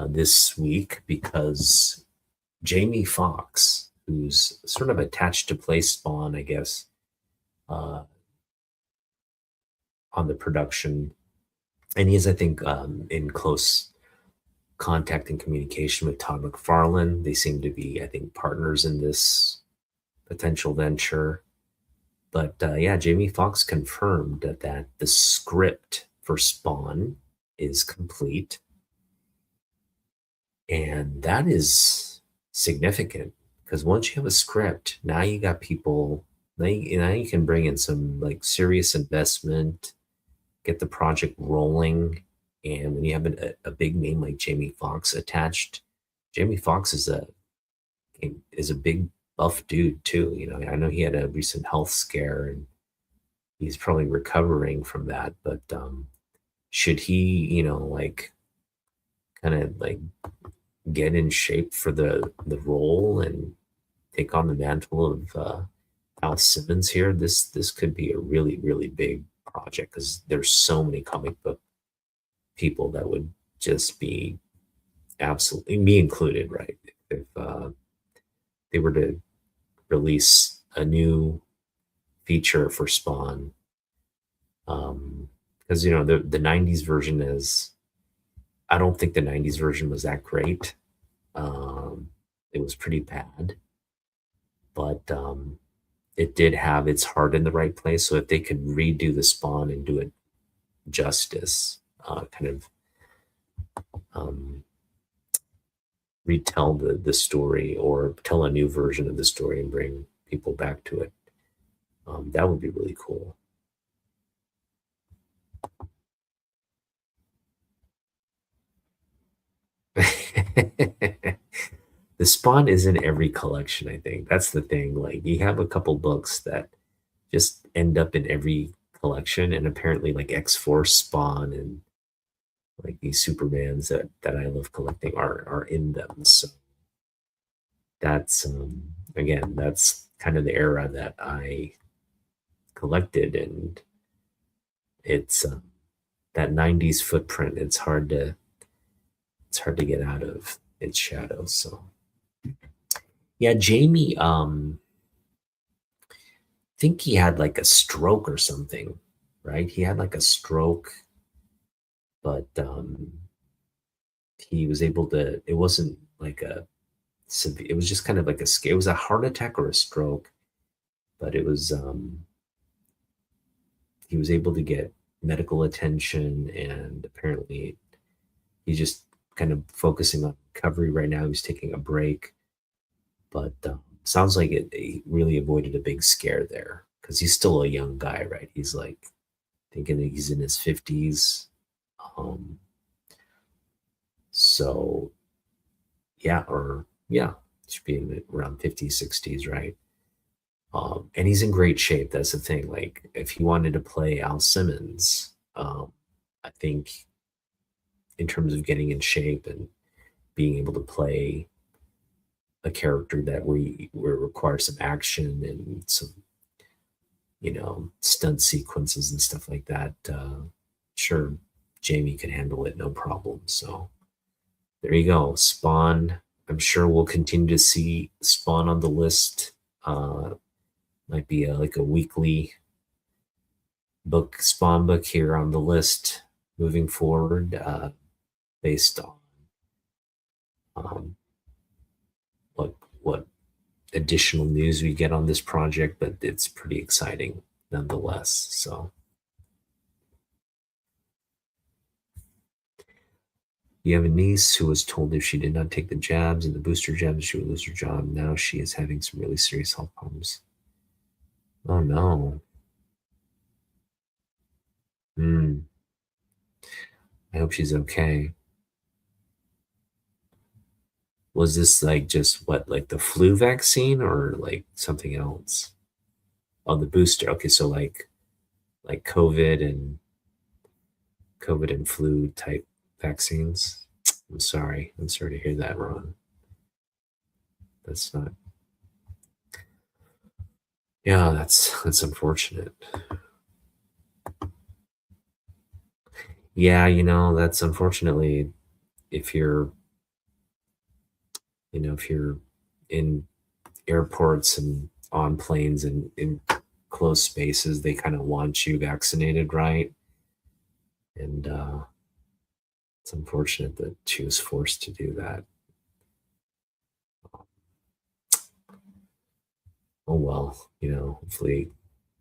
this week because Jamie Foxx, who's sort of attached to play Spawn, I guess, uh, on the production, and he's, I think, in close contact and communication with Todd McFarlane. They seem to be, I think, partners in this potential venture. But yeah, Jamie Foxx confirmed that the script for Spawn is complete, and that is significant because once you have a script, now you got people. Now you can bring in some like serious investment, get the project rolling, and when you have a big name like Jamie Foxx attached, Jamie Foxx is a big buff dude too. You know, I know he had a recent health scare and he's probably recovering from that, but should he, like kind of like get in shape for the role and take on the mantle of Al Simmons here, this could be a really really big project because there's so many comic book people that would just be absolutely, me included, right? If they were to release a new feature for Spawn, because the '90s version is, I don't think the '90s version was that great. It was pretty bad, but it did have its heart in the right place. So if they could redo the Spawn and do it justice, kind of um, retell the story or tell a new version of the story and bring people back to it, that would be really cool. The Spawn is in every collection, I think. That's the thing. Like you have a couple books that just end up in every collection, and apparently like X-Force Spawn and like these Supermans that I love collecting are in them. So that's again, that's kind of the era that I collected, and it's that '90s footprint. It's hard to get out of its shadow. So yeah, Jamie, think he had like a stroke or something, right? He had like a stroke, but he was able to. It wasn't like a severe. It was just kind of like it was a heart attack or a stroke, but it was he was able to get medical attention, and apparently he's just kind of focusing on recovery right now. He's taking a break, but sounds like he really avoided a big scare there because he's still a young guy, right? He's like thinking that he's in his 50s. Um, so yeah, or yeah, should be in around 50s, 60s, right? And he's in great shape. That's the thing. Like if he wanted to play Al Simmons, I think in terms of getting in shape and being able to play a character that where it requires some action and some stunt sequences and stuff like that, sure, Jamie could handle it no problem. So there you go, Spawn. I'm sure we'll continue to see Spawn on the list. Might be like a weekly book, Spawn book here on the list moving forward, based on um, what additional news we get on this project, but it's pretty exciting nonetheless. So you have a niece who was told if she did not take the jabs and the booster jabs, she would lose her job. Now she is having some really serious health problems. Oh no. Hmm. I hope she's okay. Was this like just what, like the flu vaccine or like something else? Oh, the booster. Okay, so like COVID and flu type vaccines. I'm sorry. I'm sorry to hear that, Ron. That's not. Yeah, that's unfortunate. Yeah, that's unfortunately if you're, if you're in airports and on planes and in closed spaces, they kind of want you vaccinated, right? And it's unfortunate that she was forced to do that. Oh well, hopefully.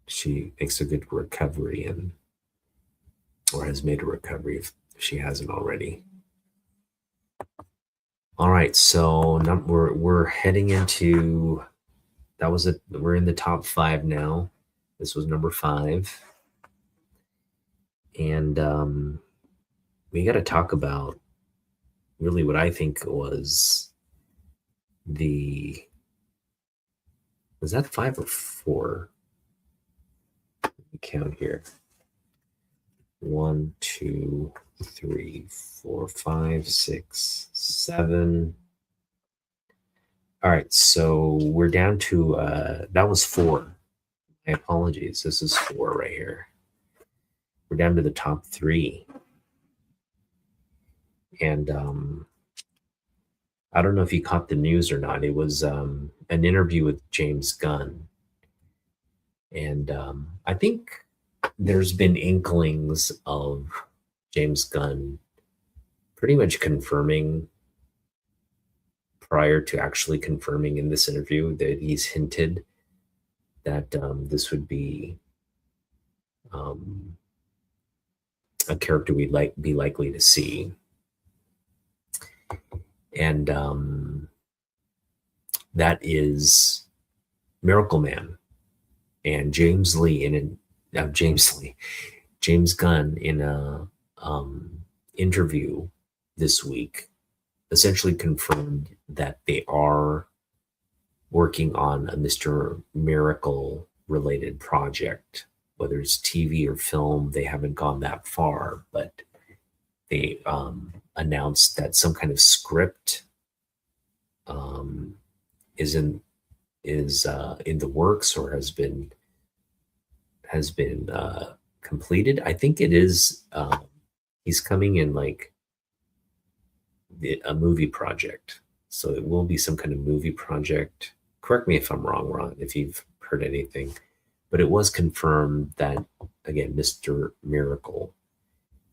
she makes a good recovery and or has made a recovery if she hasn't already. All right, so we're heading into that was it. We're in the top five now. This was number five, and we got to talk about really what I think the was that five or four? Let me count here. One, two, three, four, five, six, seven. All right, so we're down to that was four. My apologies. This is four right here. We're down to the top three. And I don't know if you caught the news or not. It was an interview with James Gunn. And I think there's been inklings of James Gunn pretty much confirming prior to actually confirming in this interview that he's hinted that this would be um, a character we'd be likely to see. And that is Miracle Man. And James Gunn in a interview this week essentially confirmed that they are working on a Mr. Miracle related project, whether it's TV or film. They haven't gone that far, but they announced that some kind of script is in the works or has been completed. I think it is. He's coming in like a movie project, so it will be some kind of movie project. Correct me if I'm wrong, Ron, if you've heard anything, but it was confirmed that again, Mr. Miracle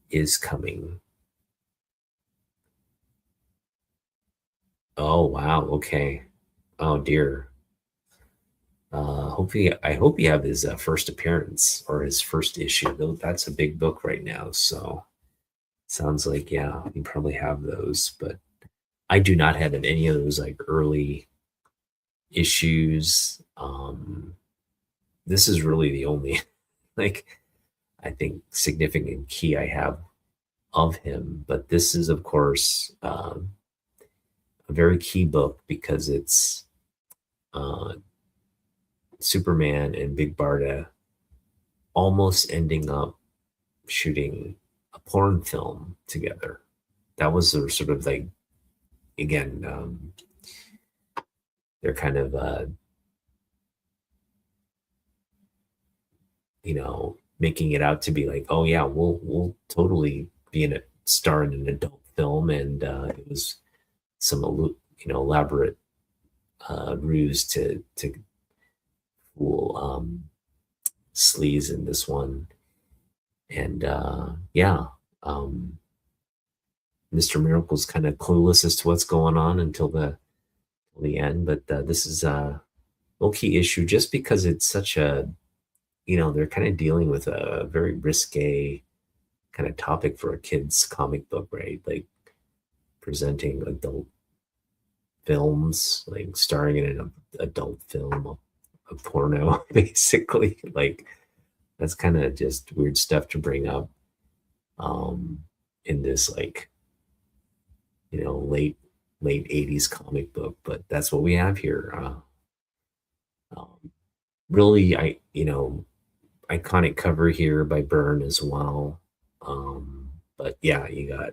is coming. Oh wow, okay. Oh dear. I hope you have his first appearance or his first issue. Though that's a big book right now, so sounds like yeah, you probably have those. But I do not have any of those like early issues. This is really the only like I think significant key I have of him. But this is of course a very key book because it's uh, Superman and Big Barda almost ending up shooting a porn film together. That was their sort of like, again, they're kind of, making it out to be like, oh yeah, we'll totally be in a star in an adult film, and it was some elaborate ruse to fool sleaze in this one. And yeah, um, Mr. Miracle's kind of clueless as to what's going on until the end. But this is a low key issue just because it's such a, they're kind of dealing with a very risque kind of topic for a kid's comic book, right? Like presenting adult films, like starring in an adult film, a porno, basically. Like that's kind of just weird stuff to bring up in this like late 80s comic book, but that's what we have here. Really, iconic cover here by Byrne as well. But yeah, you got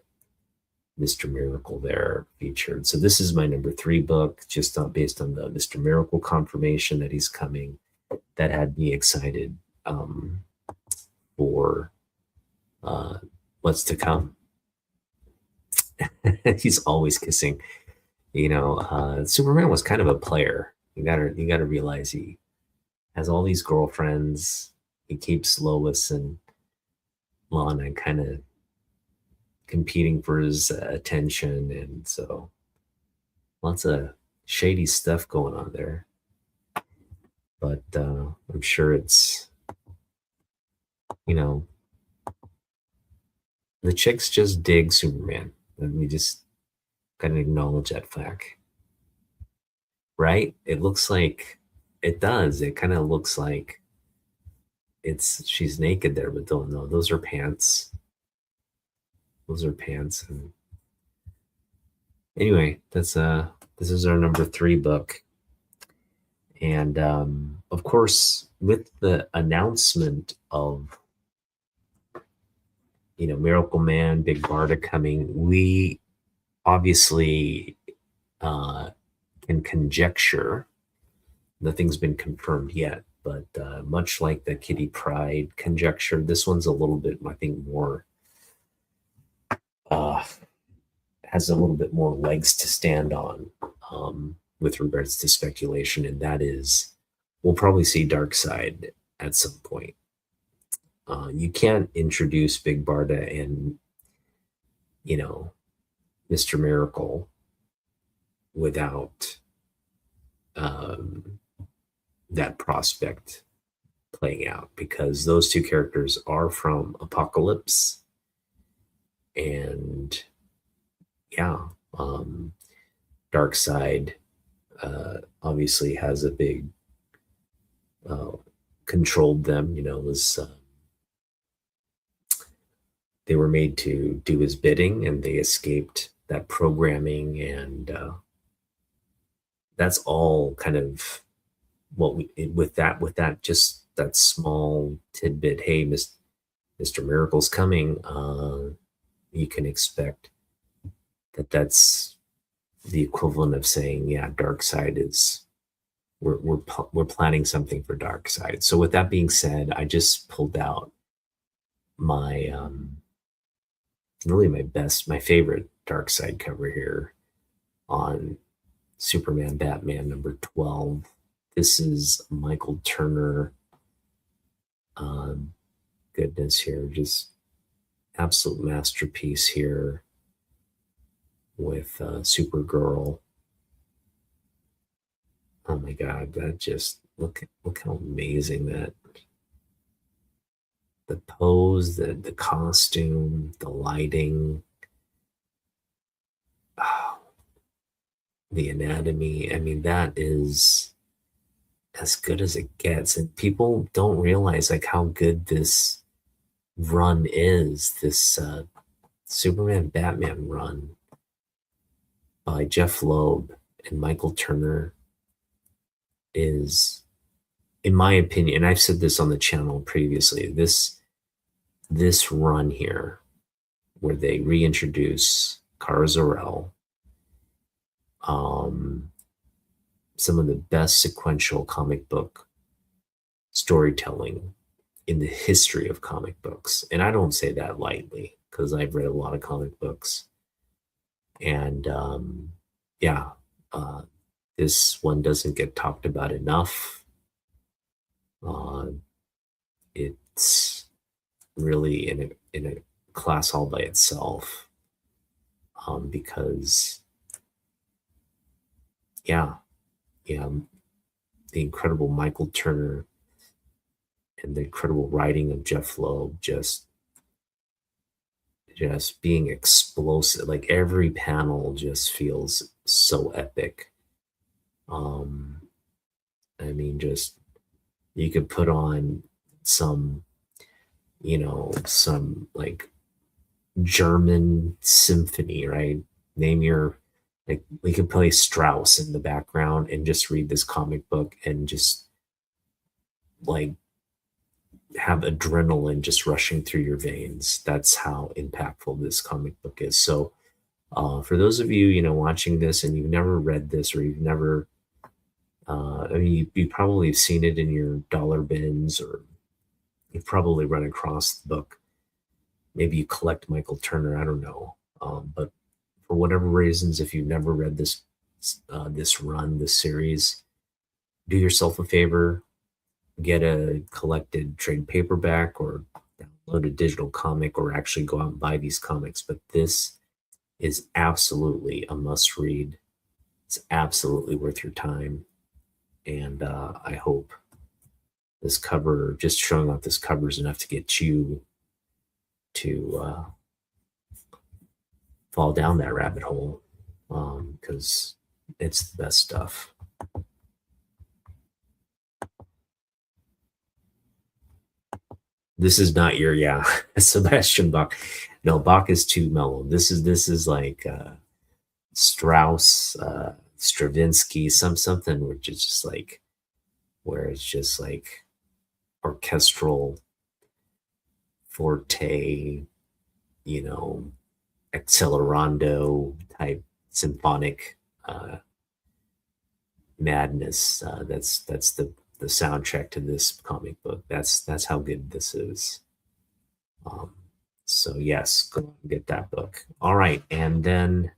Mr. Miracle there featured. So this is my number three book, just based on the Mr. Miracle confirmation that he's coming. That had me excited for what's to come. He's always kissing. Superman was kind of a player. You gotta realize he has all these girlfriends. He keeps Lois and Lana kind of competing for his attention, and so lots of shady stuff going on there. But I'm sure it's You know, the chicks just dig Superman. And we just gotta acknowledge that fact, right? It looks like it does. It kind of looks like it's she's naked there, but don't know. Those are pants. Those are pants. And anyway, that's this is our number three book. And of course, with the announcement of Miracle Man, Big Barda coming, we obviously uh, can conjecture. Nothing's been confirmed yet, but much like the Kitty Pride conjecture, this one's a little bit, I think, more uh, has a little bit more legs to stand on with regards to speculation, and that is we'll probably see Dark Side at some point. You can't introduce Big Barda and you know Mr. Miracle without um, that prospect playing out, because those two characters are from Apocalypse, and yeah, um, Dark Side obviously has a big uh, controlled them. Was they were made to do his bidding, and they escaped that programming, and that's all kind of what we with that just that small tidbit. Hey, Mr. Miracle's coming. You can expect that's the equivalent of saying, yeah, Dark Side is we're planning something for Dark Side. So with that being said, I just pulled out my really my favorite Dark Side cover here on Superman Batman number 12. This is Michael Turner. Goodness, here, just absolute masterpiece here with Supergirl. Oh my God, that just look how amazing that the pose, the costume, the lighting, oh, the anatomy. I mean, that is as good as it gets. And people don't realize like how good this run is. This Superman Batman run by Jeff Loeb and Michael Turner is, in my opinion, and I've said this on the channel previously, this run here where they reintroduce Kara Zor-El, some of the best sequential comic book storytelling in the history of comic books. And I don't say that lightly because I've read a lot of comic books. And yeah, this one doesn't get talked about enough. It's really in a class all by itself, because yeah, the incredible Michael Turner and the incredible writing of Jeff Loeb just being explosive. Like every panel just feels so epic. I mean, just you could put on some, some like German symphony, right? Name your like we could play Strauss in the background and just read this comic book and just like have adrenaline just rushing through your veins. That's how impactful this comic book is. So for those of you, watching this and you've never read this or you've never, I mean, you probably have seen it in your dollar bins or you've probably run across the book. Maybe you collect Michael Turner. I don't know. But for whatever reasons, if you've never read this run, this series, do yourself a favor, get a collected trade paperback or download a digital comic or actually go out and buy these comics. But this is absolutely a must read. It's absolutely worth your time. And I hope this cover, just showing off this cover is enough to get you to fall down that rabbit hole, because it's the best stuff. This is not your, yeah, Sebastian Bach. No, Bach is too mellow. This is like Strauss, Stravinsky, something which is just like where it's just like orchestral forte, you know, accelerando type symphonic uh, madness. That's the soundtrack to this comic book. That's how good this is. Um, so yes, go and get that book. All right, and then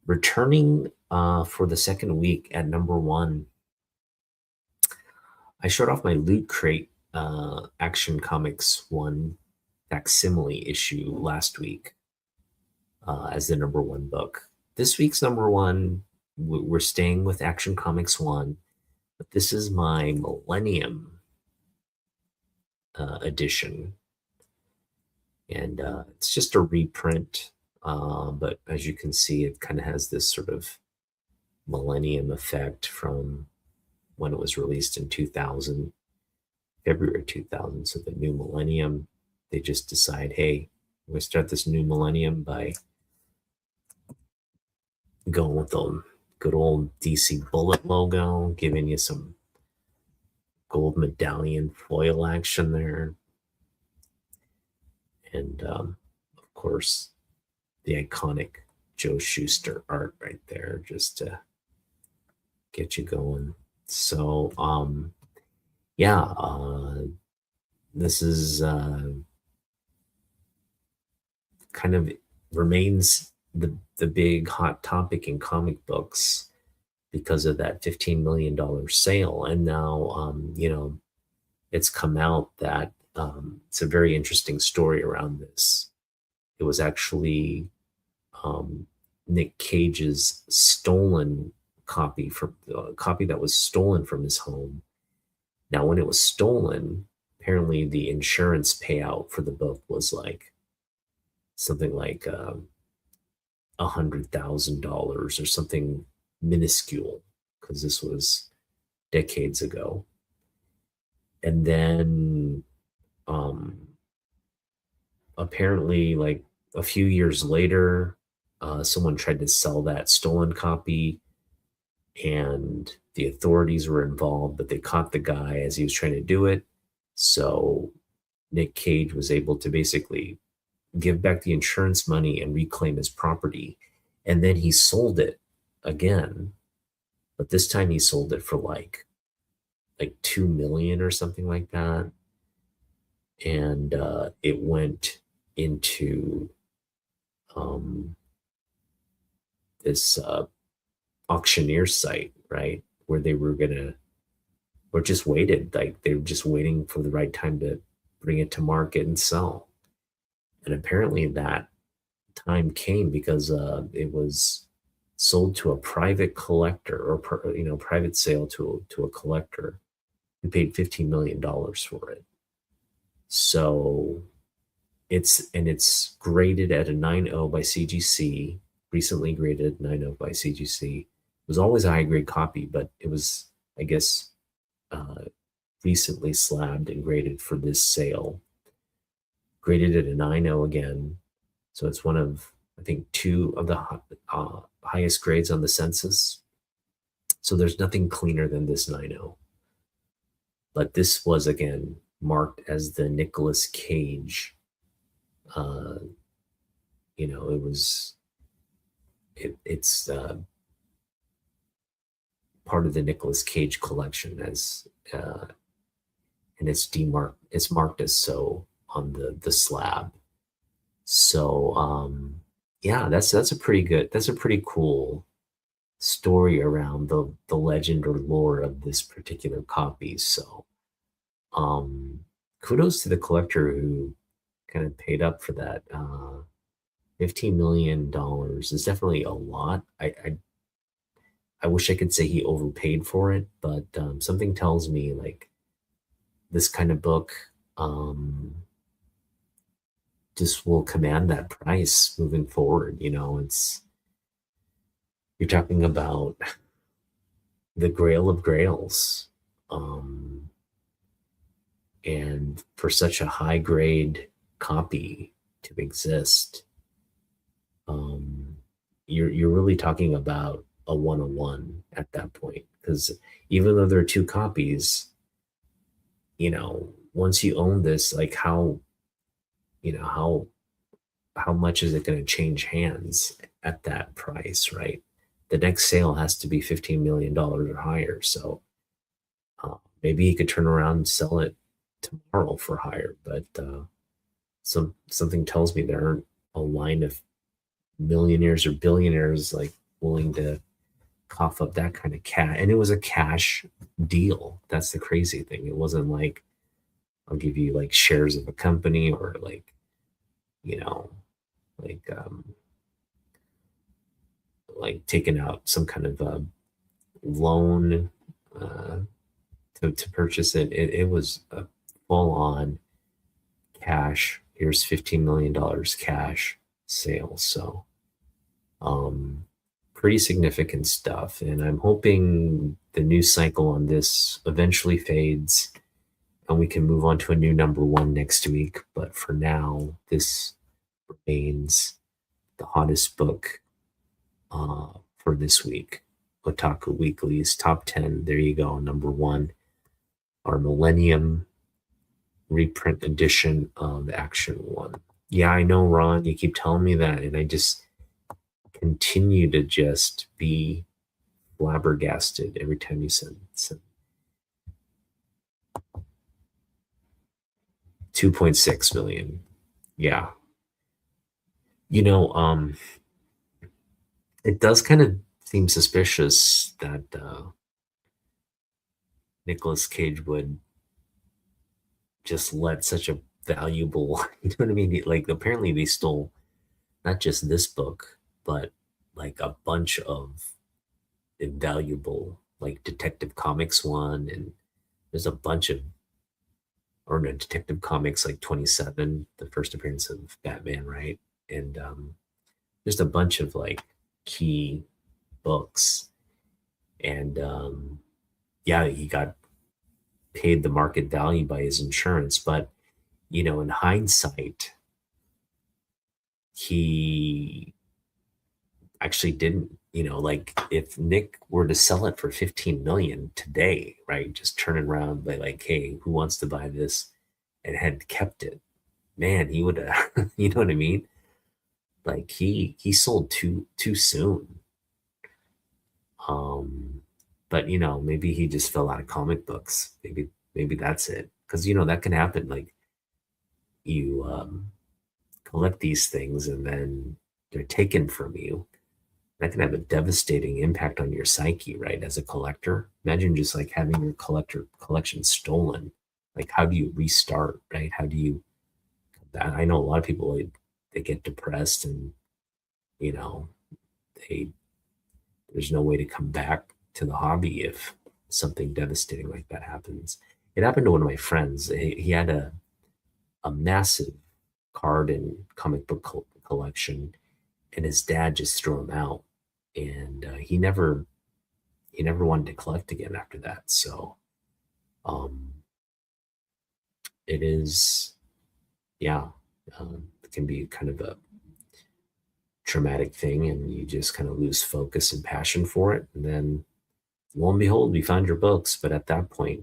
returning for the second week at number one, I showed off my Loot Crate Action Comics one facsimile issue last week as the number one book. This week's number one, we're staying with Action Comics one, but this is my Millennium edition. And it's just a reprint, but as you can see, it kind of has this sort of Millennium effect from when it was released in 2000, February 2000. So the new millennium, they just decide, hey, we're going to start this new millennium by going with the good old DC Bullet logo, giving you some gold medallion foil action there. And of course, the iconic Joe Shuster art right there, just to get you going. So, yeah, this is kind of remains the big hot topic in comic books because of that $15 million sale. And now, it's come out that it's a very interesting story around this. It was actually Nick Cage's stolen copy from a copy that was stolen from his home. Now, when it was stolen, apparently the insurance payout for the book was like something like $100,000 or something minuscule, because this was decades ago. And then apparently, like a few years later, someone tried to sell that stolen copy, and the authorities were involved, but they caught the guy as he was trying to do it. So Nick Cage was able to basically give back the insurance money and reclaim his property. And then he sold it again, but this time he sold it for like 2 million or something like that. And it went into this auctioneer site, right? Where they were gonna, or just waited, like they were just waiting for the right time to bring it to market and sell. And apparently that time came because it was sold to a private collector, or private sale to a collector who paid $15 million for it. So it's graded at a 9.0 by CGC, recently graded 9.0 by CGC. It was always a high grade copy, but it was, I guess, recently slabbed and graded for this sale. Graded at a 9.0 again. So it's one of, I think, two of the highest grades on the census. So there's nothing cleaner than this 9.0. But this was, again, marked as the Nicolas Cage. It's part of the Nicolas Cage collection as, and it's marked as so on the slab. So yeah, that's a pretty cool story around the legend or lore of this particular copy. So kudos to the collector who kind of paid up for that. $15 million is definitely a lot. I wish I could say he overpaid for it, but something tells me like this kind of book um, just will command that price moving forward. It's you're talking about the Grail of Grails, um, and for such a high grade copy to exist, um, you're really talking about a 101 at that point. Because even though there are two copies, once you own this, like you know how much is it going to change hands at that price, right? The next sale has to be $15 million or higher. So maybe he could turn around and sell it tomorrow for higher. But something tells me there aren't a line of millionaires or billionaires like willing to cough up that kind of cash. And it was a cash deal. That's the crazy thing. It wasn't like I'll give you like shares of a company or you know, like like taking out some kind of loan uh, to purchase it. It was a full on cash. Here's $15 million cash sale. So um, pretty significant stuff. And I'm hoping the news cycle on this eventually fades and we can move on to a new number one next week. But for now, this remains the hottest book for this week. Otaku Weekly's top 10. There you go. Number one, our Millennium reprint edition of Action One. Yeah, I know, Ron. You keep telling me that, and I just continue to just be flabbergasted every time you send 2.6 million. Yeah. It does kind of seem suspicious that Nicolas Cage would just let such a valuable, you know what I mean? Like, apparently they stole not just this book, but like a bunch of invaluable, like Detective Comics one, and there's a bunch of, or no, Detective Comics like 27, the first appearance of Batman, right? And just a bunch of like key books. And yeah, he got paid the market value by his insurance. But, in hindsight, he actually didn't, like if Nick were to sell it for 15 million today, right? Just turn it around by like, hey, who wants to buy this? And had kept it, man, he would have, you know what I mean? Like he sold too soon. Um, but maybe he just fell out of comic books. Maybe that's it. Because that can happen. Like you collect these things and then they're taken from you. That can have a devastating impact on your psyche, right? As a collector, imagine just like having your collection stolen. Like, how do you restart, right? How do you? I know a lot of people they get depressed and you know they there's no way to come back to the hobby if something devastating like that happens. It happened to one of my friends. He had a massive card and comic book collection, and his dad just threw him out, and he never wanted to collect again after that. So um, it is, yeah, it can be kind of a traumatic thing, and you just kind of lose focus and passion for it. And then lo and behold, we found your books. But at that point,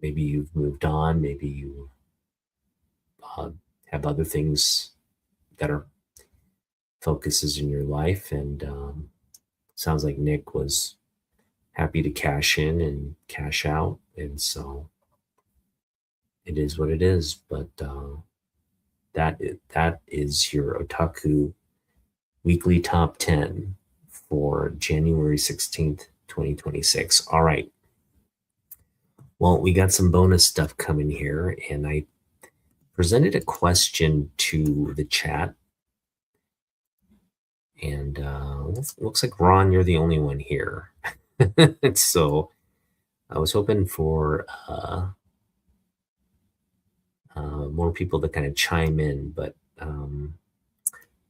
maybe you've moved on, maybe you uh, have other things that are focuses in your life. And sounds like Nick was happy to cash in and cash out. And so it is what it is. But that is your Otaku weekly top 10 for January 16th, 2026. All right. Well, we got some bonus stuff coming here, and I presented a question to the chat. And looks like Ron, you're the only one here. So I was hoping for more people to kind of chime in, but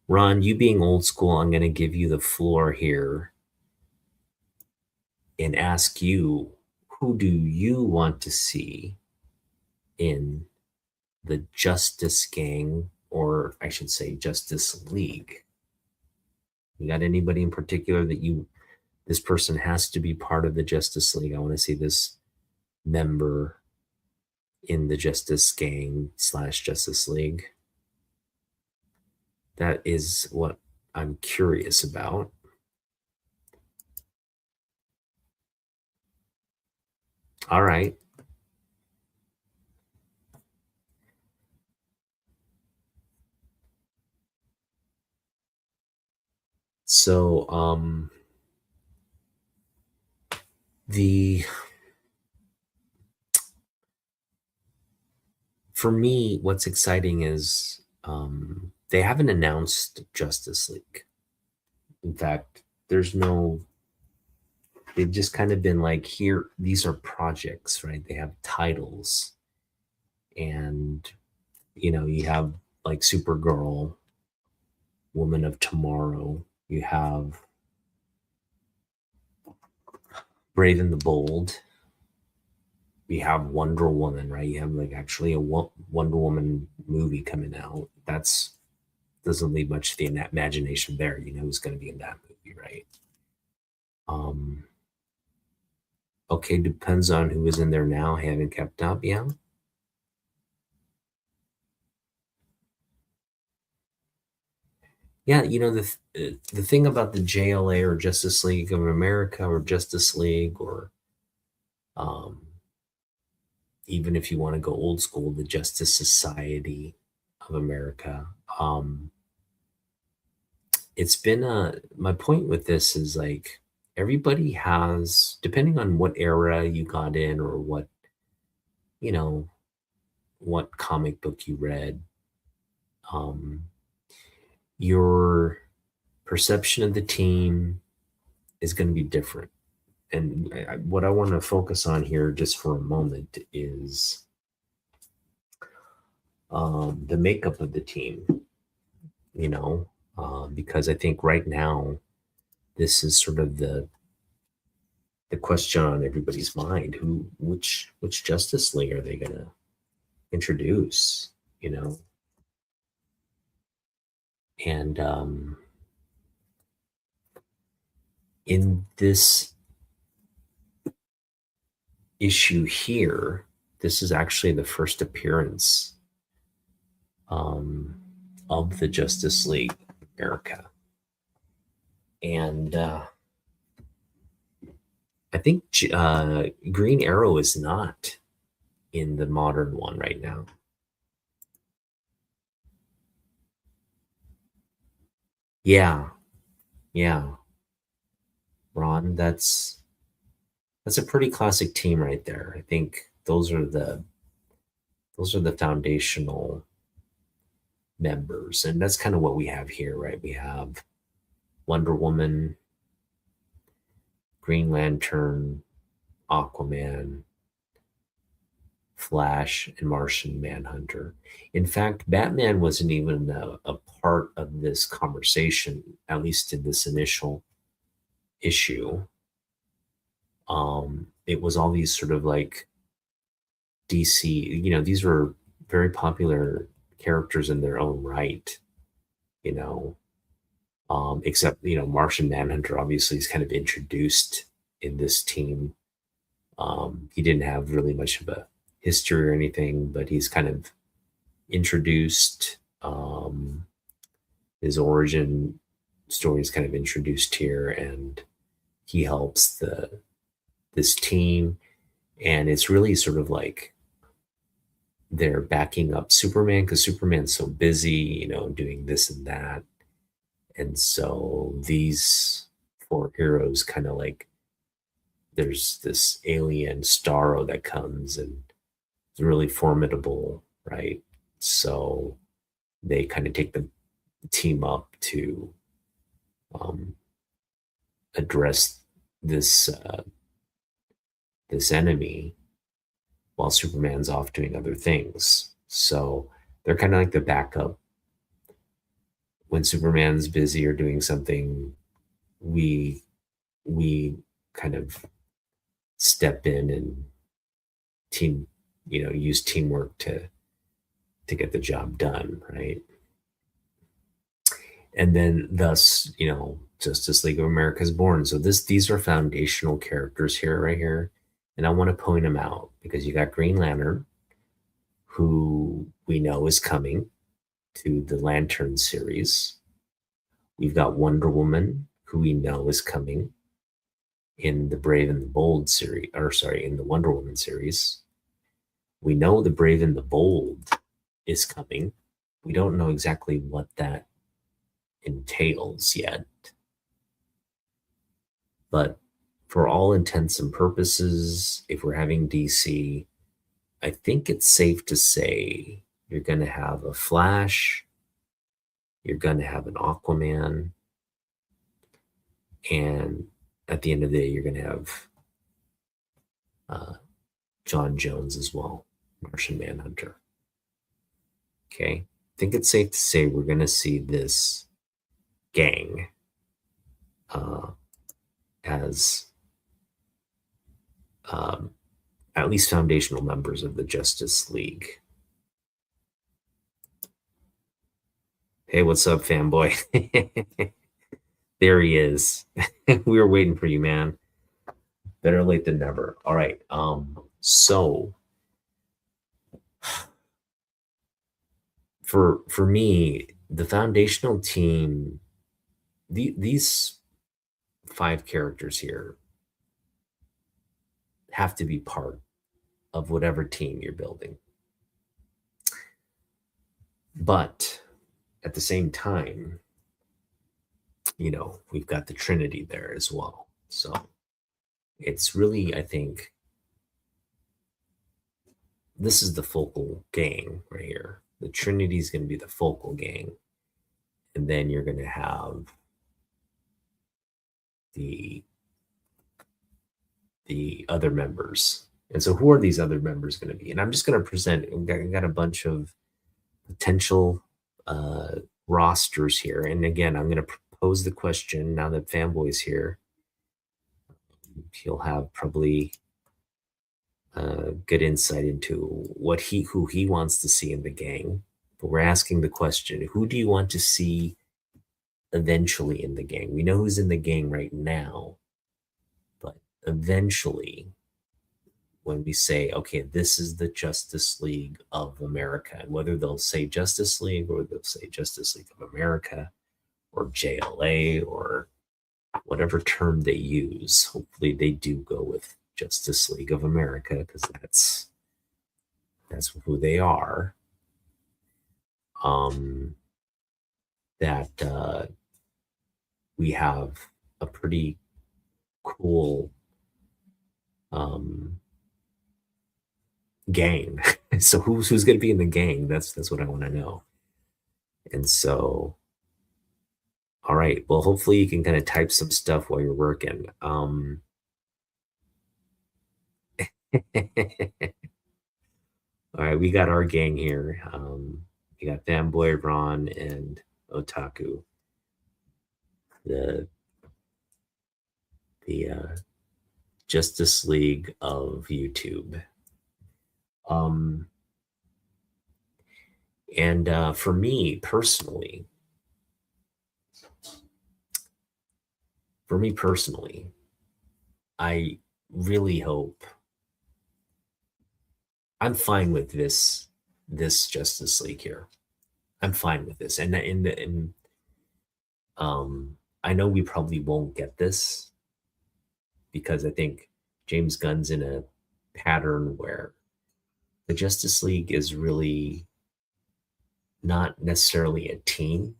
Ron, you being old school, I'm going to give you the floor here and ask you, who do you want to see in the Justice Gang, or I should say Justice League? You got anybody in particular that this person has to be part of the Justice League? I want to see this member in the Justice Gang slash Justice League. That is what I'm curious about. All right. So, the for me, what's exciting is they haven't announced Justice League. In fact, there's no. They've just kind of been like, here, these are projects, right? They have titles, and you have like Supergirl, Woman of Tomorrow. You have Brave and the Bold. You have Wonder Woman, right? You have like actually a Wonder Woman movie coming out. That's doesn't leave much to the imagination there. You know who's going to be in that movie, right? Um, okay, depends on who is in there now. Haven't kept up, yeah. Yeah, the thing about the JLA or Justice League of America or Justice League or um, even if you want to go old school, the Justice Society of America. It's been my point with this is like everybody has, depending on what era you got in or you know, what comic book you read, um, your perception of the team is going to be different. And what I want to focus on here just for a moment is the makeup of the team, you know, because I think right now this is sort of the question on everybody's mind: which Justice League are they going to introduce? You know, and in this issue here, this is actually the first appearance um, of the Justice League America. And I think Green Arrow is not in the modern one right now. Yeah, yeah, Ron, that's a pretty classic team right there. I think those are the foundational members, and that's kind of what we have here, right? We have Wonder Woman, Green Lantern, Aquaman, Flash, and Martian Manhunter. In fact, Batman wasn't even a part of this conversation, at least in this initial issue. It was all these sort of like DC, these were very popular characters in their own right, you know, except, Martian Manhunter obviously is kind of introduced in this team. He didn't have really much of a history or anything, but he's kind of introduced. His origin story is kind of introduced here, and he helps this team, and it's really sort of like they're backing up Superman because Superman's so busy, doing this and that, and so these four heroes kind of like there's this alien Starro that comes and is really formidable, right? So they kind of take the team up to um, address this this enemy while Superman's off doing other things. So they're kind of like the backup. When Superman's busy or doing something, we we kind of step in and team, use teamwork to get the job done, right? And then thus, Justice League of America is born. So these are foundational characters here, right here, and I want to point them out because you got Green Lantern, who we know is coming to the Lantern series. We've got Wonder Woman, who we know is coming in the Brave and the Bold series, or sorry, in the Wonder Woman series. We know the Brave and the Bold is coming. We don't know exactly what that entails yet. But for all intents and purposes, if we're having DC, I think it's safe to say you're going to have a Flash, you're going to have an Aquaman, and at the end of the day, you're going to have uh, John Jones as well, Martian Manhunter. Okay. I think it's safe to say we're going to see this gang uh, as um, at least foundational members of the Justice League. Hey, what's up, fanboy? There he is. We were waiting for you, man. Better late than never. All right. So for me, the foundational team, these 5 characters here have to be part of whatever team you're building. But at the same time, we've got the Trinity there as well. So it's really, I think, this is the focal gang right here. The Trinity is going to be the focal gang. And then you're going to have the other members. And so who are these other members going to be? And I'm just going to present, I got a bunch of potential rosters here. And again, I'm going to pose the question now that Fanboy's here. He'll have probably good insight into who he wants to see in the gang. But we're asking the question, who do you want to see eventually in the gang? We know who's in the gang right now, but eventually, when we say, okay, this is the Justice League of America, and whether they'll say Justice League or they'll say Justice League of America or JLA or whatever term they use, hopefully they do go with Justice League of America because that's who they are. That we have a pretty cool gang. So who's going to be in the gang? That's what I want to know. And so, all right. Well, hopefully you can kind of type some stuff while you're working. All right, we got our gang here. We got Fanboy, Ron, and Otaku. The Justice League of YouTube. And for me personally, I really hope I'm fine with this Justice League here. I'm fine with this, and I know we probably won't get this because I think James Gunn's in a pattern where the Justice League is really not necessarily a team.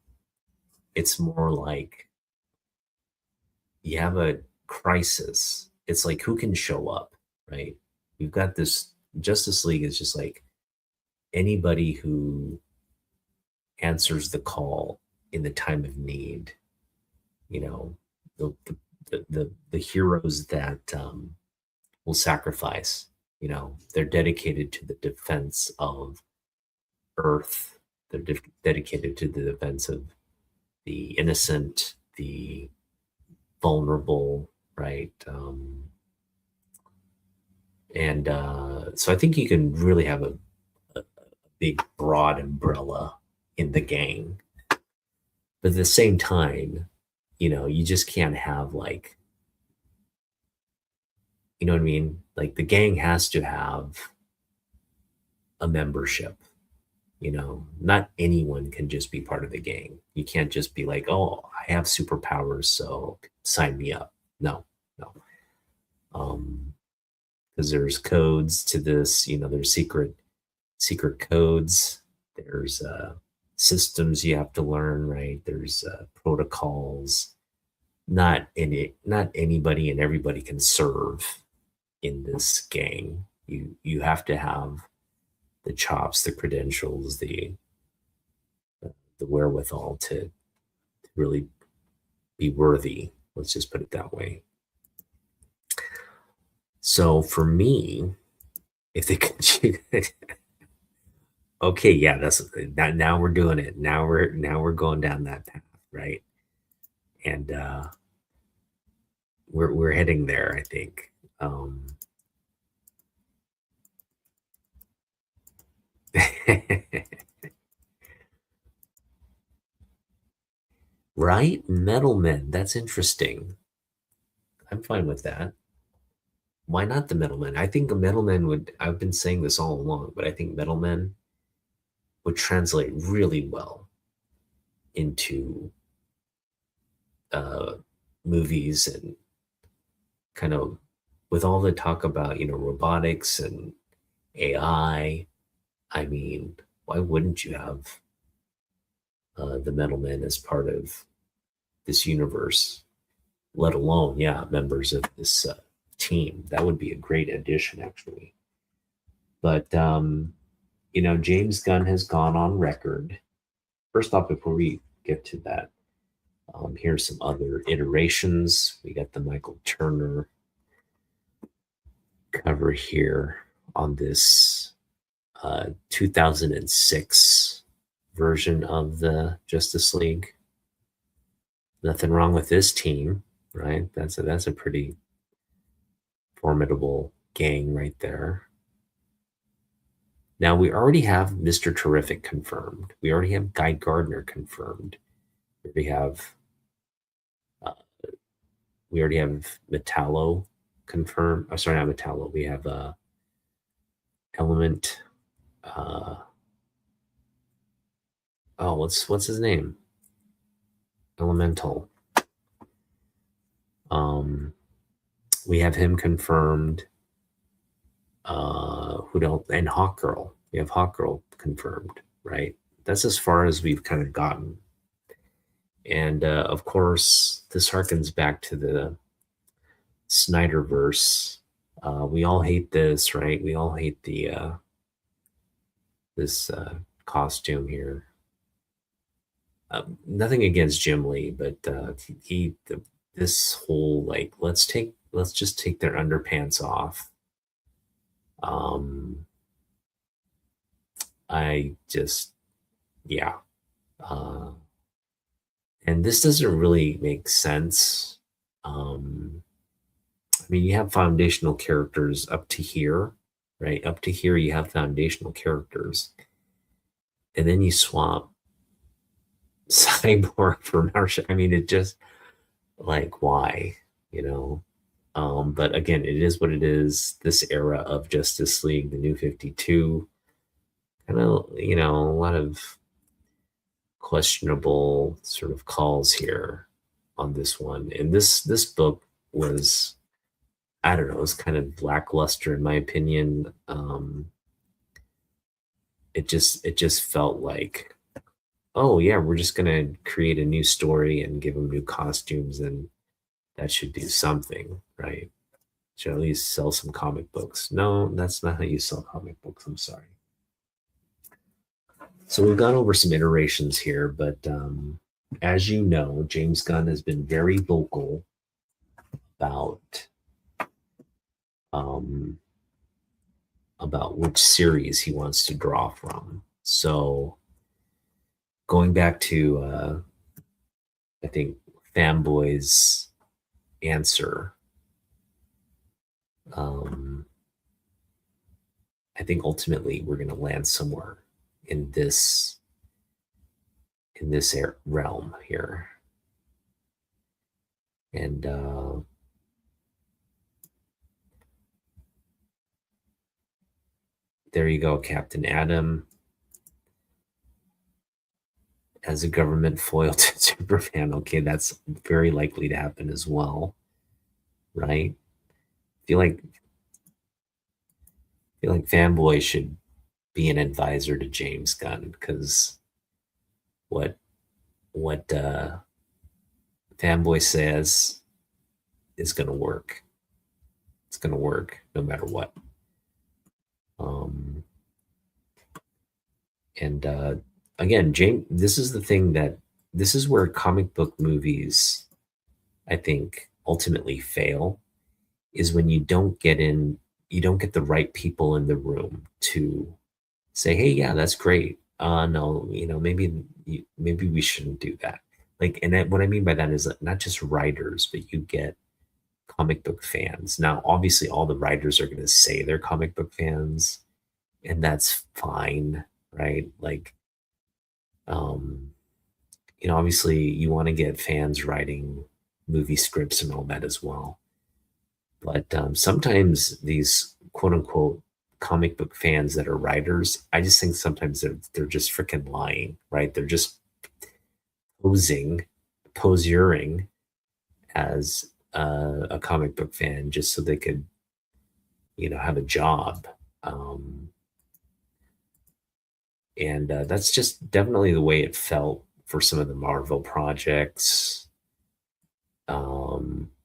It's more like you have a crisis. It's like who can show up, right? We've got this Justice League is just like anybody who answers the call in the time of need. The heroes that will sacrifice. They're dedicated to the defense of Earth. They're dedicated to the defense of the innocent, the vulnerable, right? And so I think you can really have a big, broad umbrella in the gang. But at the same time, you just can't have like, you know what I mean? Like the gang has to have a membership. Not anyone can just be part of the gang. You can't just be like, oh, I have superpowers, so sign me up. No, no. Because there's codes to this, there's secret codes. There's systems you have to learn, right? There's protocols. Not anybody and everybody can serve in this gang. You have to have the chops, the credentials, the wherewithal to really be worthy. Let's just put it that way. So for me, if they could, okay, yeah, that's that. Now we're doing it. Now we're going down that path, right? And we're heading there, I think. Right? Metal men. That's interesting. I'm fine with that. Why not the middleman? I think a middleman would, I've been saying this all along, but I think middlemen would translate really well into uh, movies and kind of with all the talk about, robotics and AI. I mean, why wouldn't you have the middlemen as part of this universe, let alone, yeah, members of this team? That would be a great addition, actually. But James Gunn has gone on record. First off, before we get to that, here's some other iterations. We got the Michael Turner cover here on this 2006 version of the Justice League. Nothing wrong with this team, right? That's a pretty formidable gang right there. Now we already have Mr. Terrific confirmed. We already have Guy Gardner confirmed. We uh, already have Metallo confirmed. Oh, sorry, not Metallo. We have Element. Oh, what's his name? Elemental. We have him confirmed. Who don't? And Hawkgirl. We have Hawkgirl confirmed, right? That's as far as we've kind of gotten. And of course, this harkens back to the Snyderverse. We all hate this, right? We all hate this costume here. Nothing against Jim Lee, but this whole like let's just take their underpants off. I just yeah. And this doesn't really make sense. I mean, you have foundational characters up to here, right? Up to here, you have foundational characters, and then you swap Cyborg for Martian. I mean, it just like why, you know? But again, it is what it is. This era of Justice League, the New 52, kind of, a lot of questionable sort of calls here on this one. And this book was, I don't know, it was kind of lackluster in my opinion. It just felt like, oh yeah, we're just gonna create a new story and give them new costumes, and that should do something, right? Should at least sell some comic books. No, that's not how you sell comic books. I'm sorry. So we've gone over some iterations here, but as you know, James Gunn has been very vocal about um, about which series he wants to draw from. So going back to I think Fanboy's answer, um, I think ultimately we're going to land somewhere in this realm here, and there you go, Captain Adam as a government foil to Superman. Okay, that's very likely to happen as well, right? I feel like Fanboy should be an advisor to James Gunn because what what Fanboy says is going to work. It's going to work no matter what. Um, and again, James, this is the thing that this is where comic book movies, I think, ultimately fail is when you don't get the right people in the room to say, "Hey, yeah, that's great. No, maybe we shouldn't do that." Like, and what I mean by that is that not just writers, but you get comic book fans. Now, obviously, all the writers are going to say they're comic book fans, and that's fine, right? Like, um, obviously, you want to get fans writing movie scripts and all that as well. But sometimes these quote unquote comic book fans that are writers, I just think sometimes they're just freaking lying, right? They're just posing, poseuring as a comic book fan just so they could, have a job. Um, and that's just definitely the way it felt for some of the Marvel projects.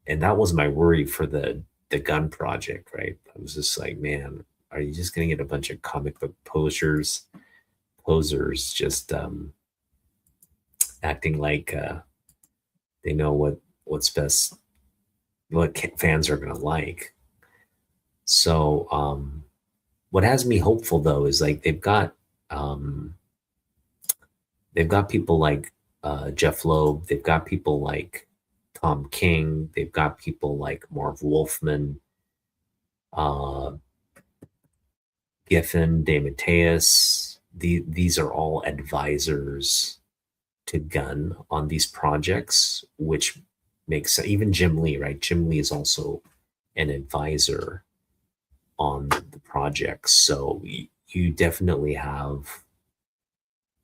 And that was my worry for the gun project, right? I was just like, man, are you just going to get a bunch of comic book posers just acting like they know what's best, what fans are going to like. So what has me hopeful though is like um, they've got people like Jeff Loeb, they've got people like Tom King, they've got people like Marv Wolfman, uh, Giffen, DeMatteis. These are all advisors to Gunn on these projects, which makes even Jim Lee, right? Jim Lee is also an advisor on the projects. So you definitely have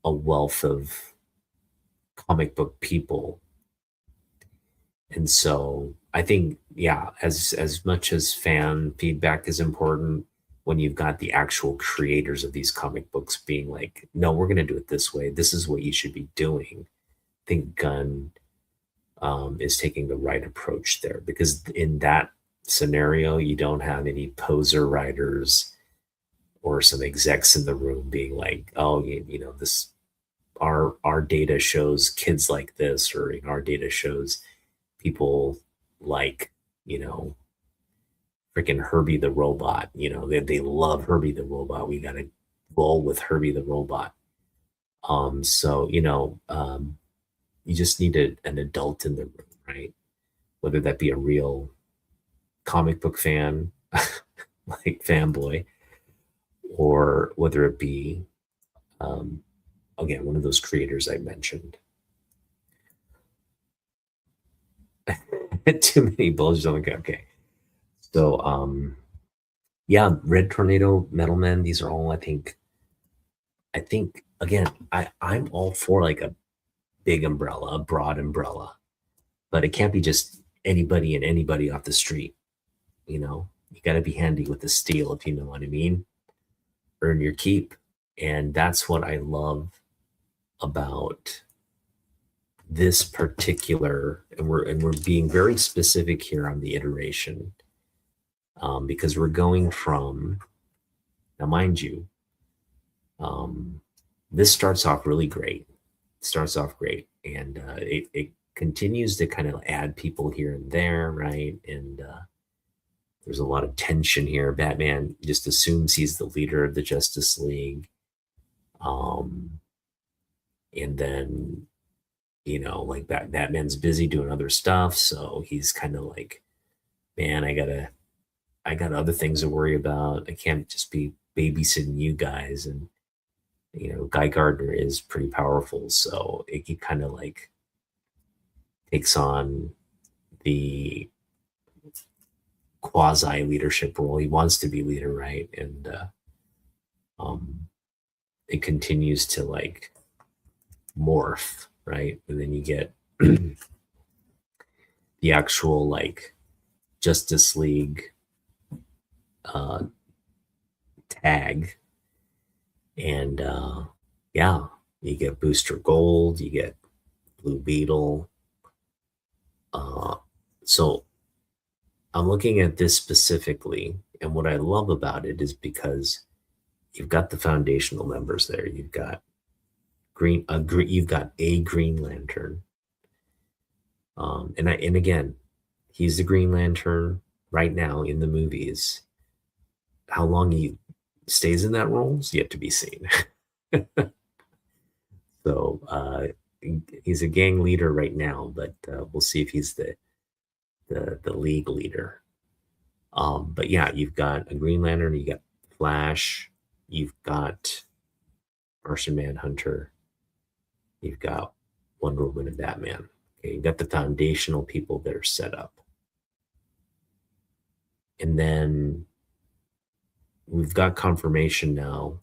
a wealth of comic book people. And so I think, yeah, as much as fan feedback is important, when you've got the actual creators of these comic books being like, no, we're going to do it this way. This is what you should be doing. I think Gunn is taking the right approach there because in that scenario, you don't have any poser writers or some execs in the room being like, oh, this our data shows kids like this, or our data shows people like, you know, freaking Herbie the robot. They love Herbie the robot. We got to roll with Herbie the robot. So you just need an adult in the room, right? Whether that be a real comic book fan like Fanboy, or whether it be um, again one of those creators I mentioned. Too many bullets. Okay. So yeah, Red Tornado, Metal Men, these are all I think again, I'm all for like a big umbrella, a broad umbrella, but it can't be just anybody and anybody off the street. You got to be handy with the steel, if you know what I mean. Earn your keep. And that's what I love about this particular, and we're being very specific here on the iteration, because we're going from, now mind you, um, this starts off really great. Starts off great, and it continues to kind of add people here and there, right? And There's a lot of tension here. Batman just assumes he's the leader of the Justice League. Um, and then, like Batman's busy doing other stuff. So he's kind of like, man, I got other things to worry about. I can't just be babysitting you guys. And, Guy Gardner is pretty powerful. So he kind of like takes on the quasi leadership role. He wants to be leader, right? And um, it continues to like morph, right? And then you get the actual like Justice League uh, tag, and yeah, you get Booster Gold, you get Blue Beetle. So I'm looking at this specifically, and what I love about it is because you've got the foundational members there. You've got you've got a Green Lantern, and again, he's the Green Lantern right now in the movies. How long he stays in that role is yet to be seen. So he's a gang leader right now, but we'll see if he's the league leader. But yeah, you've got a Green Lantern, you got Flash, you've got Martian Manhunter, you've got Wonder Woman and Batman. Okay, you've got the foundational people that are set up. And then we've got confirmation now.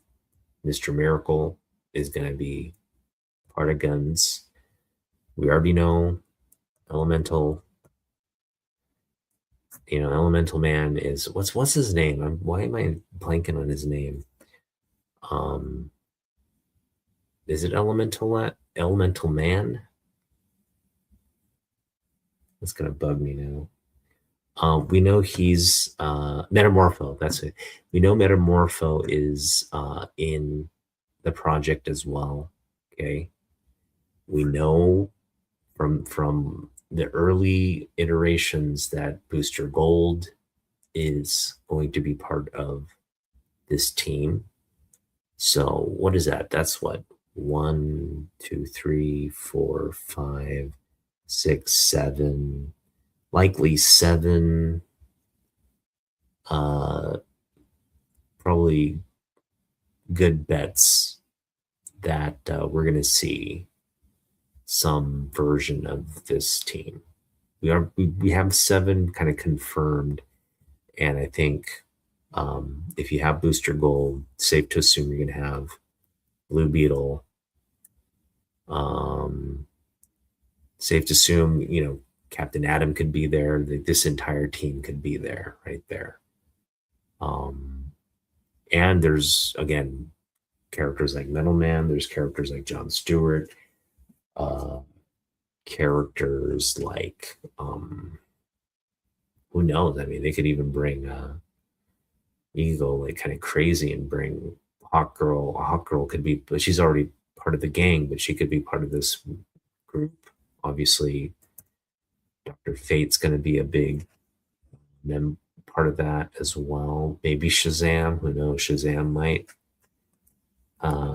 Mr. Miracle is going to be part of Guns. We already know Elemental. Elemental Man is what's his name? Why am I blanking on his name? Is it Elemental Man? That's gonna bug me now. We know he's Metamorpho. That's it. We know Metamorpho is in the project as well. Okay. We know from the early iterations that Booster Gold is going to be part of this team. So what is that? That's what 1, 2, 3, 4, 5, 6, 7, likely 7, probably good bets that we're going to see some version of this team. We have 7 kind of confirmed, and I think if you have Booster Gold, safe to assume you're going to have Blue Beetle. Safe to assume, Captain Atom could be there. This entire team could be there, right there. And there's, again, characters like Metal Man. There's characters like John Stewart. Characters like, who knows? I mean, they could even bring, you can go like kind of crazy and bring Hawk Girl. Hawk Girl could be, but she's already part of the gang, but she could be part of this group. Obviously, Dr. Fate's going to be a big part of that as well. Maybe Shazam. Who knows? Shazam might.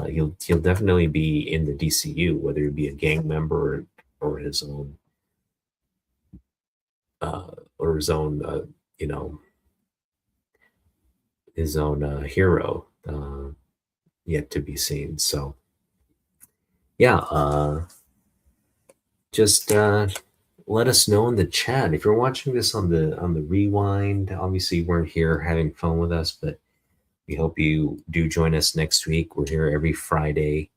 He'll definitely be in the DCU, whether he be a gang member or his own, his own hero, yet to be seen. So, yeah, just let us know in the chat if you're watching this on the rewind. Obviously, you weren't here having fun with us, but we hope you do join us next week. We're here every Friday,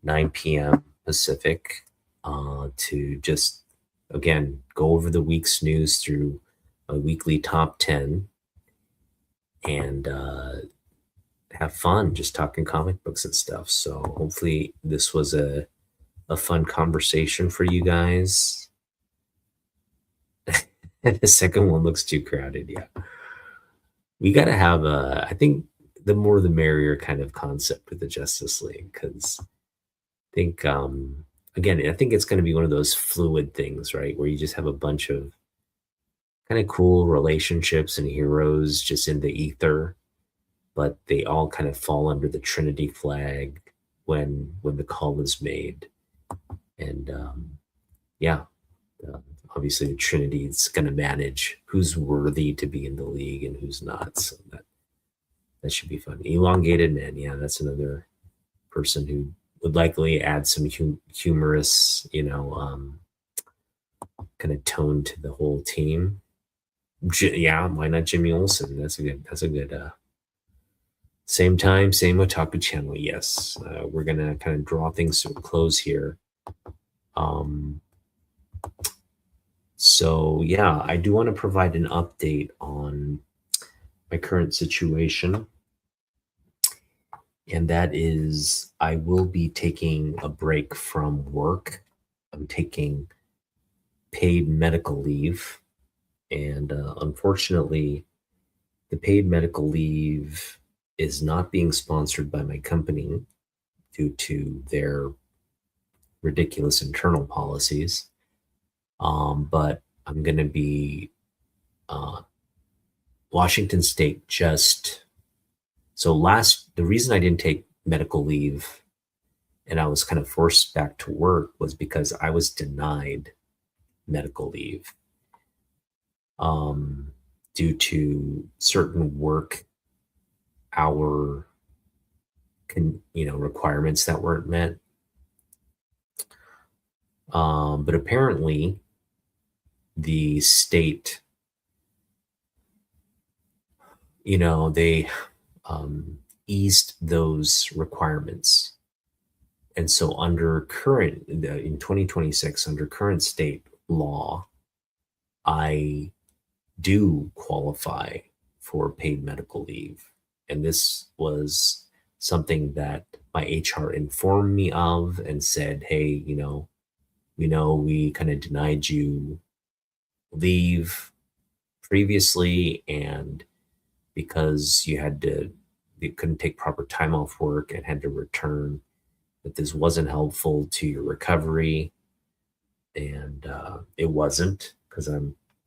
9 p.m. Pacific, to just, again, go over the week's news through a weekly top 10 and have fun just talking comic books and stuff. So hopefully this was a fun conversation for you guys. And the second one looks too crowded. Yeah. We got to have I think the more the merrier kind of concept with the Justice League, because I think, again, I think it's going to be one of those fluid things, right? Where you just have a bunch of kind of cool relationships and heroes just in the ether, but they all kind of fall under the Trinity flag when the call is made. And yeah, uh, obviously the Trinity is going to manage who's worthy to be in the league and who's not. So that should be fun. Elongated man, yeah, that's another person who would likely add some humorous, kind of tone to the whole team. Yeah, why not Jimmy Olsen? That's a good. Same time, same Otaku channel. Yes, we're gonna kind of draw things to a close here. Um, so yeah, I do want to provide an update on my current situation, and that is I will be taking a break from work. I'm taking paid medical leave, and unfortunately, the paid medical leave is not being sponsored by my company due to their ridiculous internal policies. But I'm going to be uh, Washington State just the reason I didn't take medical leave and I was kind of forced back to work was because I was denied medical leave um, due to certain work hour requirements that weren't met. But apparently the state, they eased those requirements. And so in 2026, under current state law, I do qualify for paid medical leave. And this was something that my HR informed me of and said, hey, we kind of denied you leave previously, and because you couldn't take proper time off work and had to return, that this wasn't helpful to your recovery. And it wasn't, because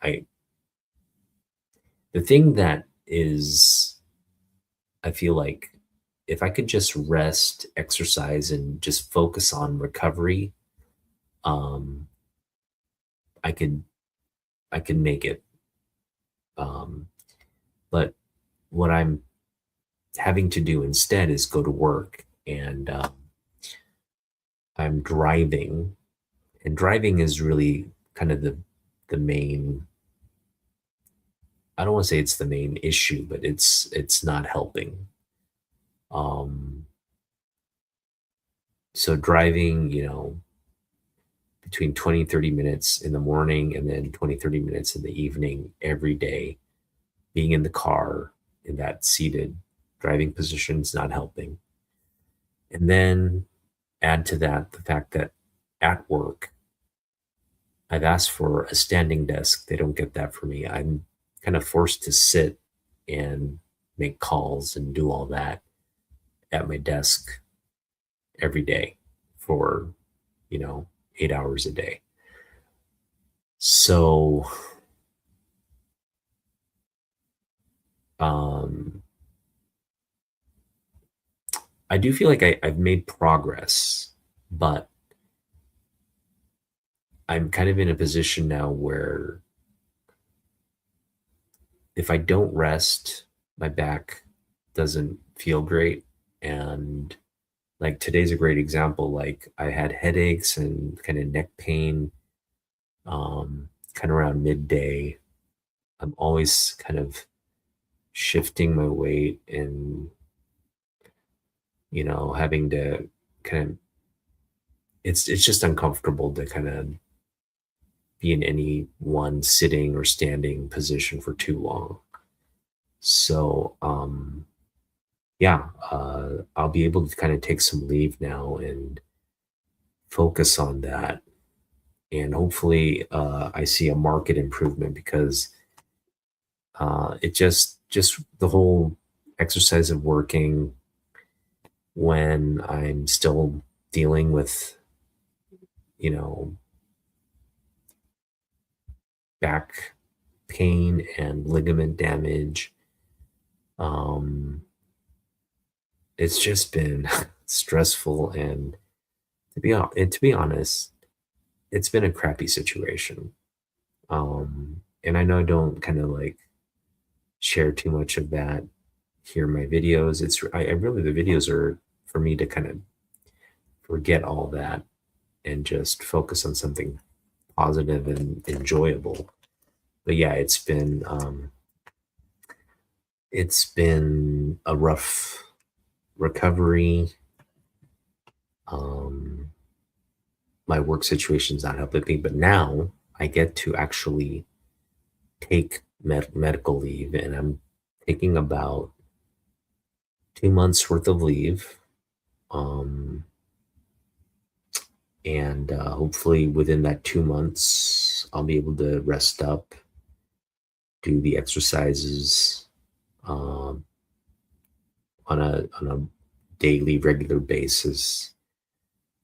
I the thing that is, I feel like if I could just rest, exercise, and just focus on recovery, um, I could I could make it. Um, but what I'm having to do instead is go to work, and I'm driving, and driving is really kind of the main. I don't want to say it's the main issue, but it's not helping. Um, so driving, between 20 and 30 minutes in the morning and then 20, 30 minutes in the evening every day, being in the car in that seated driving position is not helping. And then add to that the fact that at work, I've asked for a standing desk. They don't get that for me. I'm kind of forced to sit and make calls and do all that at my desk every day for, 8 hours a day. So, um, I do feel like I've made progress, but I'm kind of in a position now where if I don't rest, my back doesn't feel great. And like today's a great example. Like I had headaches and kind of neck pain, kind of around midday. I'm always kind of shifting my weight and, having to kind of, it's just uncomfortable to kind of be in any one sitting or standing position for too long. So, yeah, I'll be able to kind of take some leave now and focus on that. And hopefully, I see a market improvement because it just the whole exercise of working when I'm still dealing with, you know, back pain and ligament damage. Um, it's just been stressful, and to be honest, it's been a crappy situation. And I know I don't kind of like share too much of that here in my videos. I really, the videos are for me to kind of forget all that and just focus on something positive and enjoyable. But yeah, it's been a rough recovery. Um, my work situation's not helping me, but now I get to actually take medical leave, and I'm taking about 2 months worth of leave. Um, and hopefully within that 2 months, I'll be able to rest up, do the exercises um, on a daily, regular basis,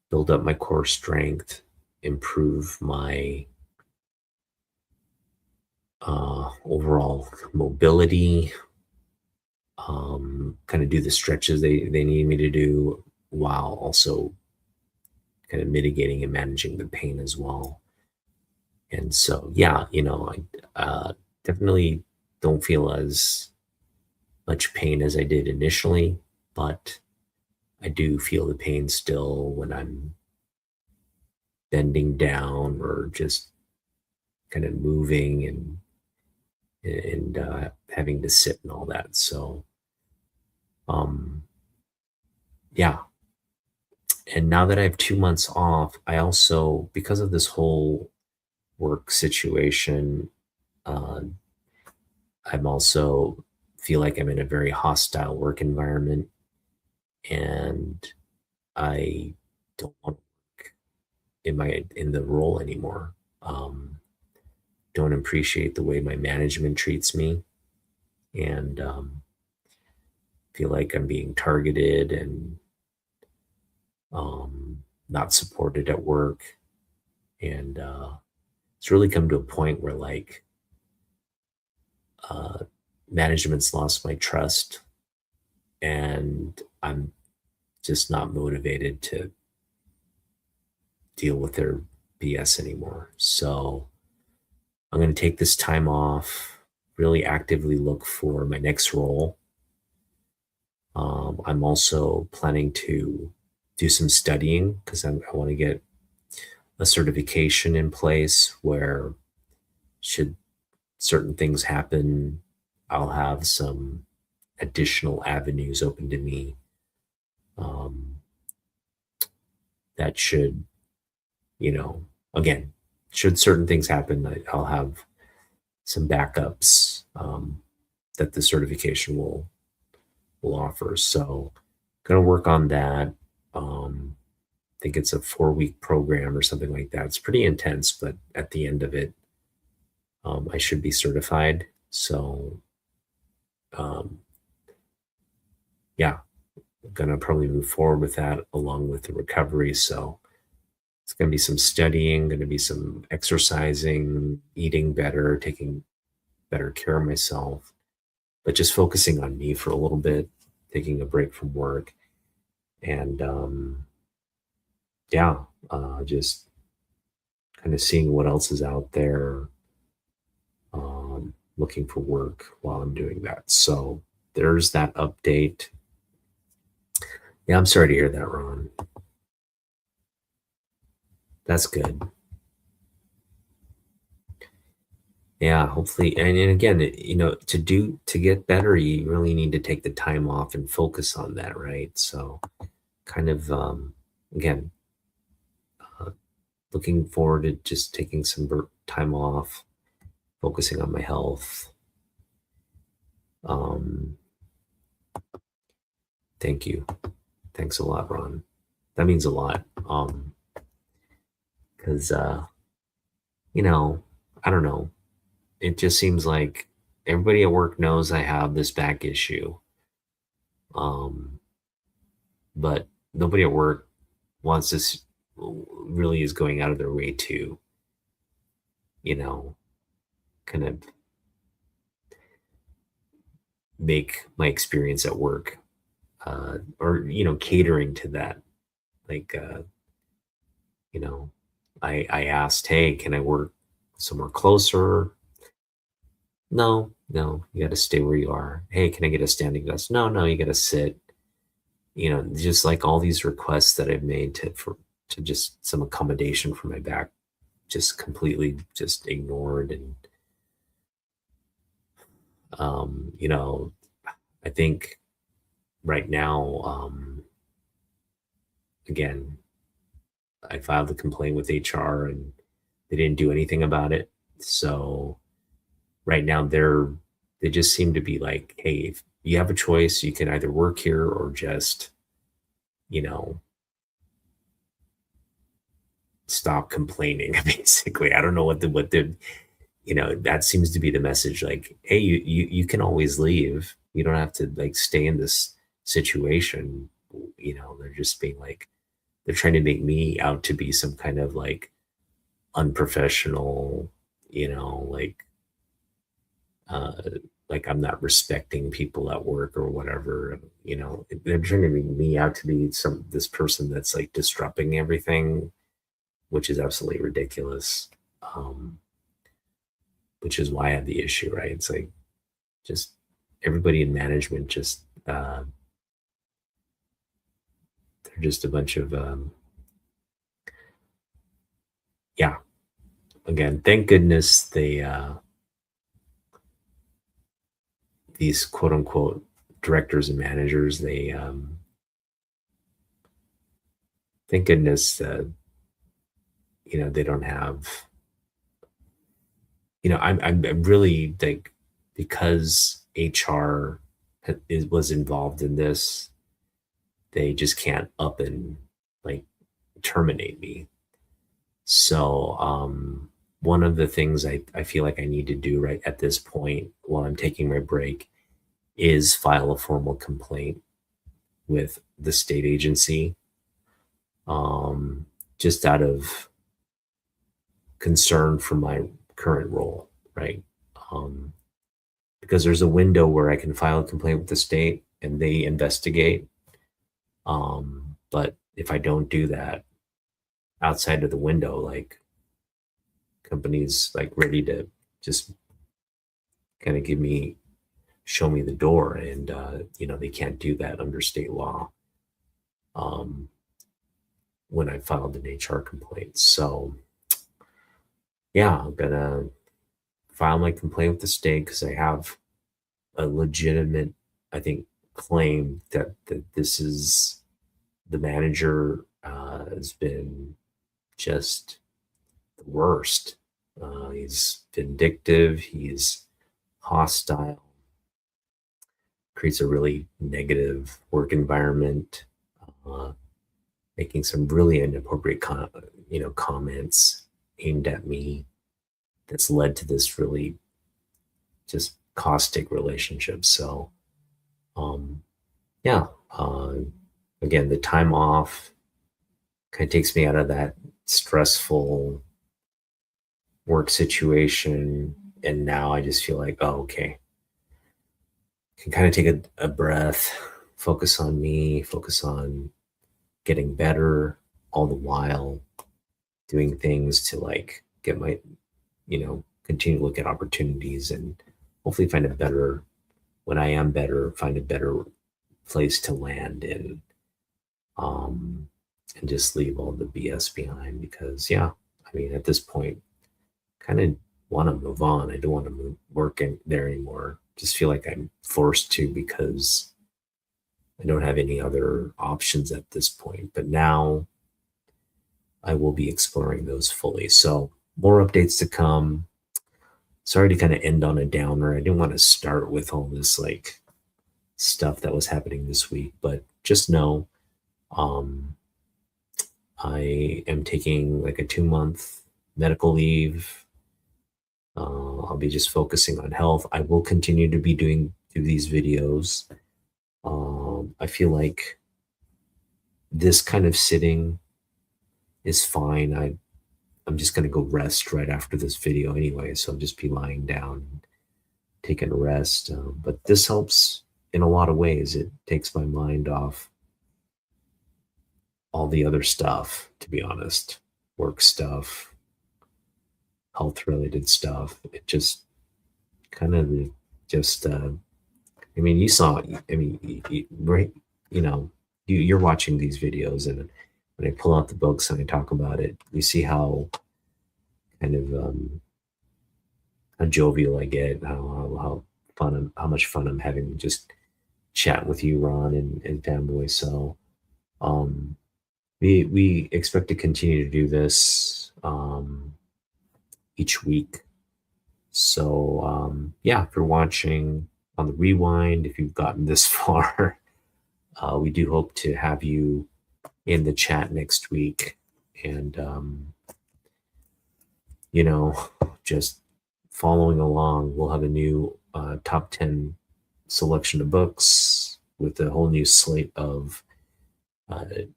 build up my core strength, improve my overall mobility, kind of do the stretches they need me to do while also kind of mitigating and managing the pain as well. And so, yeah, I definitely don't feel as much pain as I did initially, but I do feel the pain still when I'm bending down or just kind of moving and having to sit and all that. So, um, yeah. And now that I have 2 months off, I also, because of this whole work situation, uh, I'm also feel like I'm in a very hostile work environment, and I don't want to work in the role anymore. Um, don't appreciate the way my management treats me, and feel like I'm being targeted and not supported at work. And it's really come to a point where like uh, management's lost my trust, and I'm just not motivated to deal with their BS anymore. So I'm going to take this time off, really actively look for my next role. I'm also planning to do some studying because I want to get a certification in place where, should certain things happen, I'll have some additional avenues open to me um, that should, you know, again, should certain things happen, I'll have some backups that the certification will offer. So, going to work on that. I think it's a 4 week program or something like that. It's pretty intense, but at the end of it, I should be certified. So, um, yeah, I'm gonna probably move forward with that along with the recovery. So it's gonna be some studying, gonna be some exercising, eating better, taking better care of myself, but just focusing on me for a little bit, taking a break from work, and yeah, just kind of seeing what else is out there, looking for work while I'm doing that. So there's that update. Yeah, I'm sorry to hear that, Ron. That's good. Yeah, hopefully, and again, to get better, you really need to take the time off and focus on that, right? So, kind of, again, uh, looking forward to just taking some time off, focusing on my health. Um, thank you. Thanks a lot, Ron. That means a lot. Because you know, I don't know. It just seems like everybody at work knows I have this back issue. Um, but nobody at work wants this, really is going out of their way to, you know, kind of. make my experience at work, or catering to that. Like, you know, I asked, hey, can I work somewhere closer? No, no, you got to stay where you are. Hey, can I get a standing desk? No, no, you got to sit. Just like all these requests that I've made to just some accommodation for my back, just completely just ignored. And um, you know, I think right now, again, I filed a complaint with HR and they didn't do anything about it. So right now they just seem to be like, hey, if you have a choice, you can either work here or just, you know, stop complaining. Basically, I don't know that seems to be the message. Like, hey, you can always leave. You don't have to like stay in this situation. They're just being like, they're trying to make me out to be some kind of like unprofessional, like uh like I'm not respecting people at work or whatever. They're trying to make me out to be this person that's like disrupting everything, which is absolutely ridiculous. um which is why I have the issue, right? It's like, just everybody in management, just they're just a bunch of yeah. Again, thank goodness these quote unquote directors and managers, they thank goodness that they don't have, I'm really like, because HR was involved in this, they just can't up and like terminate me. So one of the things I feel like I need to do right at this point while I'm taking my break is file a formal complaint with the state agency, um, just out of concern for my current role, right? Um, because there's a window where I can file a complaint with the state and they investigate. But if I don't do that outside of the window, like, companies like ready to just kind of show me the door, and they can't do that under state law, um, when I filed an HR complaint. So yeah, I'm gonna file my complaint with the state because I have a legitimate, I think, claim that this is the manager has been just the worst. He's vindictive. He's hostile. Creates a really negative work environment. Uh, Making some really inappropriate comments aimed at me, that's led to this really just caustic relationship. So um yeah, again, the time off kind of takes me out of that stressful work situation, and now I just feel like, oh, okay, can kind of take a breath, focus on me, focus on getting better, all the while doing things to like get my, continue to look at opportunities and hopefully find a better, when I am better, find a better place to land in, um, and just leave all the BS behind. Because yeah, I mean, at this point, kind of want to move on. I don't want to work in there anymore. Just feel like I'm forced to because I don't have any other options at this point. But now I will be exploring those fully. So more updates to come. Sorry to kind of end on a downer. I didn't want to start with all this like stuff that was happening this week, but just know, um, I am taking like a 2-month medical leave. I'll be just focusing on health. I will continue to be do these videos. I feel like this kind of sitting is fine. I'm just gonna go rest right after this video anyway, so I'll just be lying down, taking a rest. But this helps in a lot of ways. It takes my mind off all the other stuff, to be honest, work stuff, health related stuff. It just kind of just, I mean, you saw, I mean, right, you know, you're watching these videos, and when I pull out the books and I talk about it, you see how kind of how jovial I get, how how much fun I'm having just chatting with you, Ron, and Fanboy. So um, we expect to continue to do this each week. So yeah, if you're watching on the rewind, if you've gotten this far, we do hope to have you in the chat next week, and you know, just following along. We'll have a new top 10 selection of books with a whole new slate of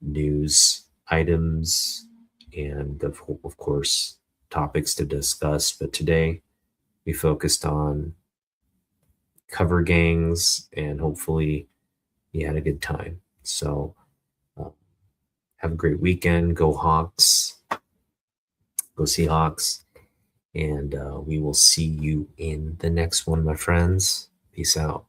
news items and, of course, topics to discuss. But today we focused on cover gangs, and hopefully you had a good time. So uh, have a great weekend. Go Hawks. Go Seahawks. And we will see you in the next one, my friends. Peace out.